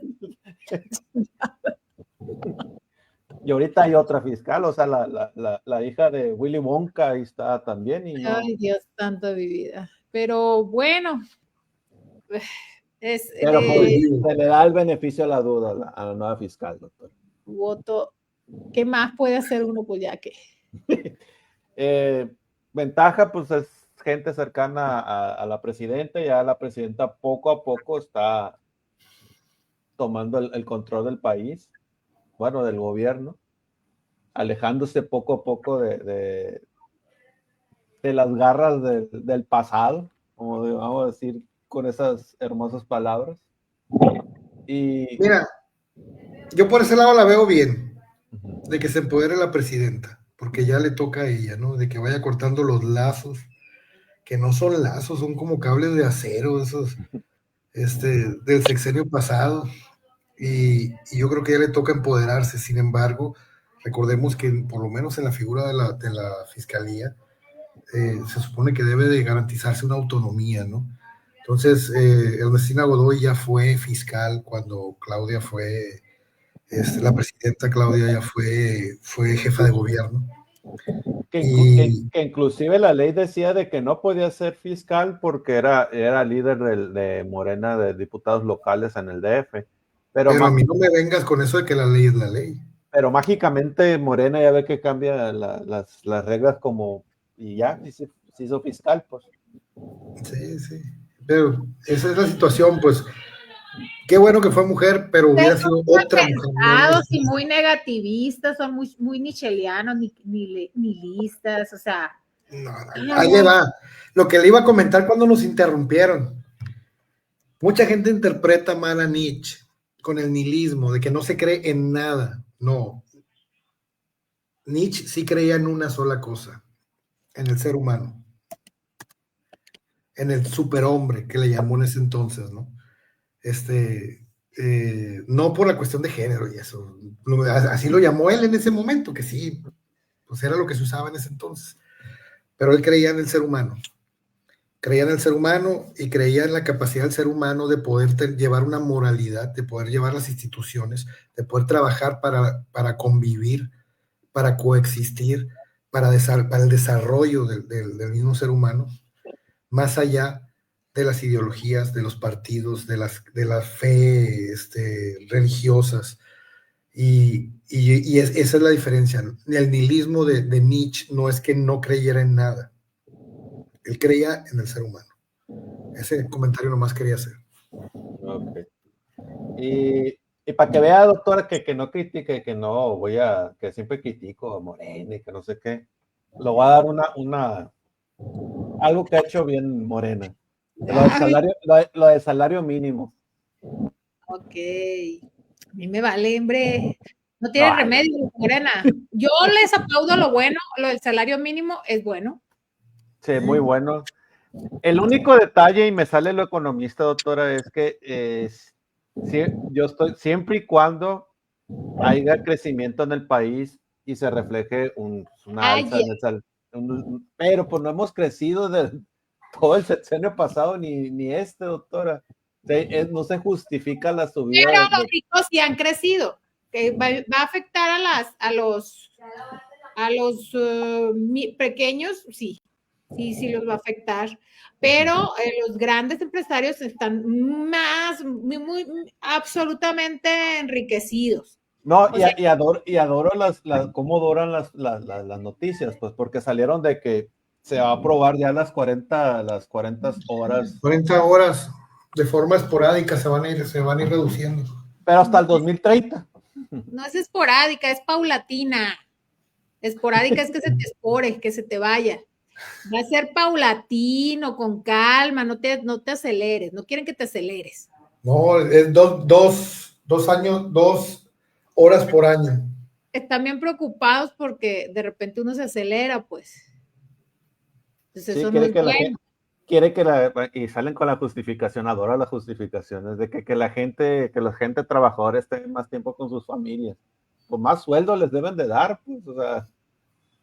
Y ahorita hay otra fiscal, o sea, la hija de Willy Wonka, ahí está también. Ay, Dios santo de mi vida. Pero bueno... Pero se le da el beneficio a la duda a la nueva fiscal, doctor. Voto. ¿Qué más puede hacer uno? Pues ya que. Ventaja, pues es gente cercana a la presidenta. Ya la presidenta poco a poco está tomando el control del país, bueno, del gobierno, alejándose poco a poco de las garras del pasado, como vamos a decir con esas hermosas palabras. Y mira, yo por ese lado la veo bien, de que se empodere la presidenta, porque ya le toca a ella, ¿no? De que vaya cortando los lazos, que no son lazos, son como cables de acero, esos del sexenio pasado, y yo creo que ya le toca empoderarse. Sin embargo, recordemos que por lo menos en la figura de la fiscalía, se supone que debe de garantizarse una autonomía, ¿no? Entonces, Ernestina Godoy ya fue fiscal cuando Claudia fue, la presidenta Claudia ya fue jefa de gobierno. Que inclusive la ley decía de que no podía ser fiscal porque era líder de Morena de diputados locales en el DF. Pero a mí no me vengas con eso de que la ley es la ley. Pero mágicamente Morena ya ve que cambia las reglas como, y ya se hizo fiscal, pues. Sí. Pero esa es la situación, pues. Qué bueno que fue mujer, pero hubiera sido otra mujer. Y muy negativistas, son muy nichelianos, ni listas, o sea. No, ahí le va. Lo que le iba a comentar cuando nos interrumpieron. Mucha gente interpreta mal a Nietzsche con el nihilismo, de que no se cree en nada. No. Nietzsche sí creía en una sola cosa, en el ser humano. En el superhombre, que le llamó en ese entonces, ¿no? No por la cuestión de género y eso, así lo llamó él en ese momento, que sí, pues era lo que se usaba en ese entonces, pero él creía en el ser humano, y creía en la capacidad del ser humano de poder llevar una moralidad, de poder llevar las instituciones, de poder trabajar para convivir, para coexistir, para el desarrollo del mismo ser humano, más allá de las ideologías, de los partidos, de las fe religiosas. Y esa es la diferencia. El nihilismo de Nietzsche no es que no creyera en nada. Él creía en el ser humano. Ese comentario nomás quería hacer. Okay. Y para que vea, doctora, que no critique, que siempre critico a Morena y que no sé qué, le voy a dar algo que ha hecho bien Morena. Lo del salario mínimo. Ok. A mí me vale, hombre. No tiene remedio, Morena. Yo les aplaudo lo bueno, lo del salario mínimo es bueno. Sí, muy bueno. El único detalle, y me sale lo economista, doctora, es que yo estoy, siempre y cuando haya crecimiento en el país y se refleje una alza en el salario. Pero pues no hemos crecido todo el sexenio pasado, ni doctora. No se justifica la subida. Pero los ricos sí han crecido, que va a afectar a los pequeños, sí los va a afectar, pero los grandes empresarios están muy absolutamente enriquecidos. No, y adoro cómo adoran las noticias, pues porque salieron de que se va a aprobar ya las 40 horas. 40 horas de forma esporádica se van a ir reduciendo. Pero hasta el 2030. No es esporádica, es paulatina. Esporádica es que se te espore, que se te vaya. Va a ser paulatino, con calma, no te aceleres, no quieren que te aceleres. No, es 2 años, 2 horas por año. Están bien preocupados porque de repente uno se acelera, pues. Entonces sí, eso no es bueno. Y salen con la justificación, adoro las justificaciones de que la gente trabajadora esté más tiempo con sus familias. Pues más sueldo les deben de dar, pues, o sea,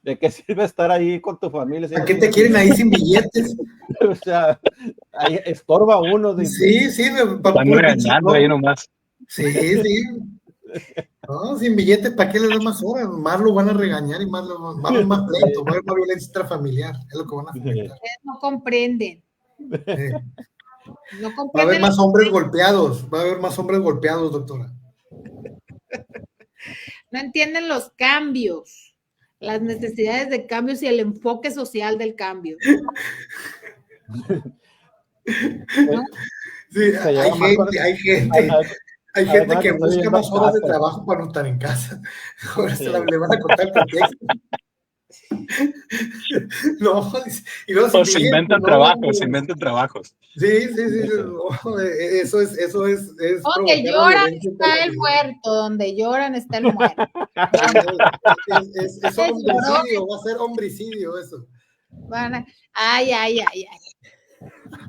¿de qué sirve estar ahí con tu familia? ¿A qué te quieren ahí sin billetes? O sea, ahí estorba uno. Sí, están regañando ahí nomás. Sí. No, sin billetes, ¿para qué les dan más horas? Más lo van a regañar y más pleito, va a haber más violencia intrafamiliar, es lo que van a fomentar. Ustedes no comprenden. No comprenden. Va a haber más hombres golpeados, doctora. No entienden los cambios, las necesidades de cambios y el enfoque social del cambio. ¿No? Sí, hay gente que busca más horas de trabajo para no estar en casa. Ahora le van a cortar el pretexto. No, y luego se inventan trabajos. Sí. No, eso es donde lloran está el muerto, donde lloran está el muerto. Es homicidio, va a ser homicidio eso. Ay.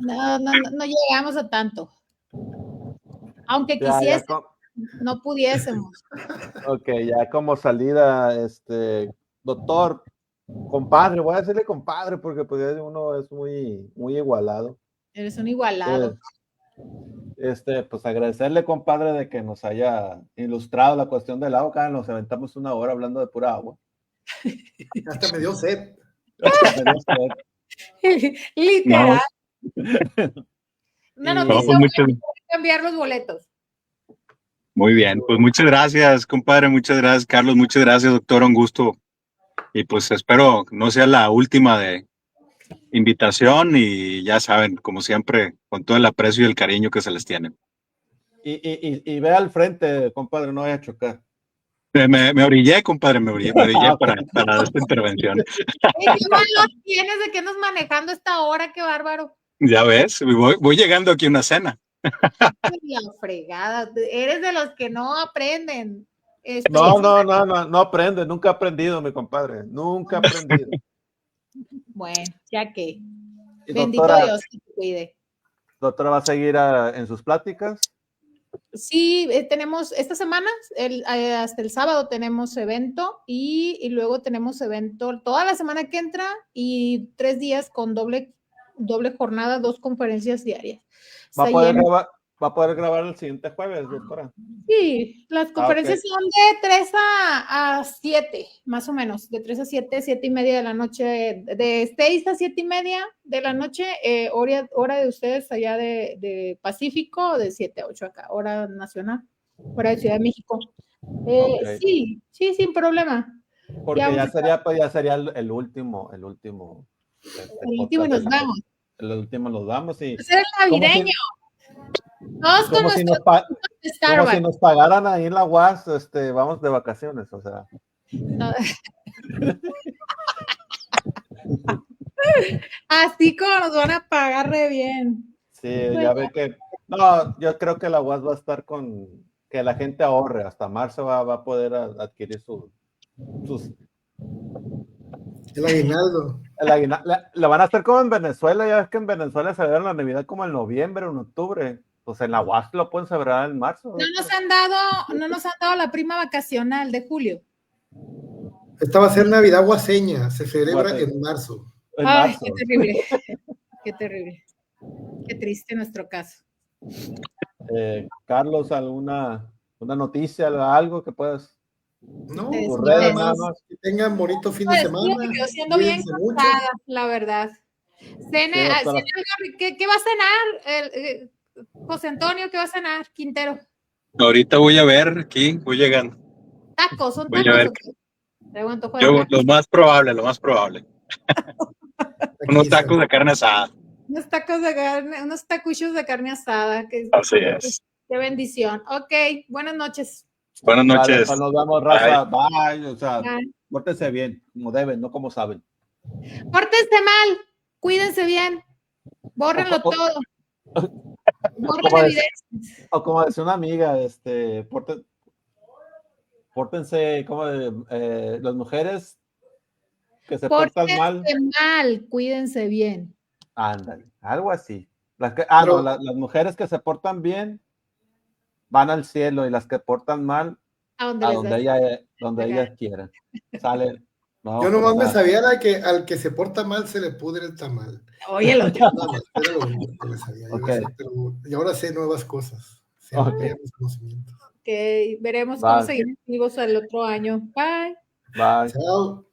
No llegamos a tanto. Aunque quisiésemos, no pudiésemos. Ok, ya como salida, doctor, compadre, voy a decirle compadre porque pues uno es muy igualado. Eres un igualado. Pues agradecerle, compadre, de que nos haya ilustrado la cuestión del agua. Nos aventamos 1 hora hablando de pura agua. Hasta me dio sed. Literal. Una noticia, cambiar los boletos. Muy bien, pues muchas gracias, compadre, muchas gracias, Carlos, muchas gracias, doctor, un gusto. Y pues espero no sea la última de invitación y ya saben, como siempre, con todo el aprecio y el cariño que se les tiene. Y ve al frente, compadre, no vaya a chocar. Me orillé, compadre, me orillé para esta intervención. ¿Qué malo tienes de que nos manejando esta hora? Qué bárbaro. Ya ves, voy llegando aquí a una cena. La fregada, eres de los que no aprenden. No aprende, nunca he aprendido, mi compadre, nunca he aprendido. Bueno, ya que. Y bendito doctora, Dios que te cuide. ¿Doctora va a seguir en sus pláticas? Sí, tenemos esta semana, hasta el sábado tenemos evento y luego tenemos evento toda la semana que entra y 3 días con doble jornada, 2 conferencias diarias. ¿Va va a poder grabar el siguiente jueves, doctora. Sí, las conferencias ok. son de 3 a 7, más o menos, de 3 a 7, 7 y media de la noche, de 6 a 7 y media de la noche, hora de ustedes allá de Pacífico, de 7 a 8 acá, hora nacional, hora de Ciudad de México. Ok. Sí, sin problema. Porque Ya ya vamos a- sería, pues ya sería el último, el último podcast nos vamos. el último nos vamos y Va a ser el navideño. Todos con como si nuestros como si Starbucks. nos pagaran ahí en la UAS, vamos de vacaciones, o sea. No. Así como nos van a pagar re bien. Sí, ya ve que, no, yo creo que la UAS va a estar con, que la gente ahorre, hasta marzo va a poder adquirir sus, El aguinaldo. la van a hacer como en Venezuela, ya ves que en Venezuela celebran la Navidad como en noviembre o en octubre, pues en la UAS lo pueden celebrar en marzo. No nos han dado la prima vacacional de julio. Esta va a ser Navidad guaseña, se celebra Guaseña. en marzo. En Ay, marzo. qué terrible. Qué terrible. Qué triste nuestro caso. Carlos, una noticia, algo que puedas. No, Tus Nada redes más. nada más. que tengan bonito fin de Pues, semana. me quedo siendo bien Cuídense mucho. cansada, la verdad. Sí, doctora. ¿Qué va a cenar? José Antonio, ¿qué va a cenar? Quintero. Ahorita voy a ver aquí, voy llegando. Tacos, son Voy a tacos. ver. ¿O qué? Traigo antojo de Yo, tacos. lo más probable. Unos Aquí tacos de carne asada. Unos tacos de carne, unos tacuchos de carne asada. Así es. Qué bendición. Ok, buenas noches. Buenas Vale, noches. pues nos vemos, raza. Bye. O sea, Bye. pórtense bien, como deben, no como saben. Pórtense mal, cuídense bien, bórrenlo O- todo. Borren como evidencias. O como decía una amiga, pórtense como las mujeres que se portan Pórtense mal, mal, cuídense bien. ándale, algo así. Pero- Las mujeres que se portan bien van al cielo y las que portan mal A donde a les donde das. ellas quieran. Sale. No, Yo nomás o me sea, sabía la que al que se porta mal se le pudre el tamal. Oye, el otro. Nada más, era lo único que me sabía. Yo Ok. sé, y ahora sé nuevas cosas. Se Ok. amplían los conocimientos. Que veremos Vale. cómo seguimos vivos el otro año. Bye. bye. Chao.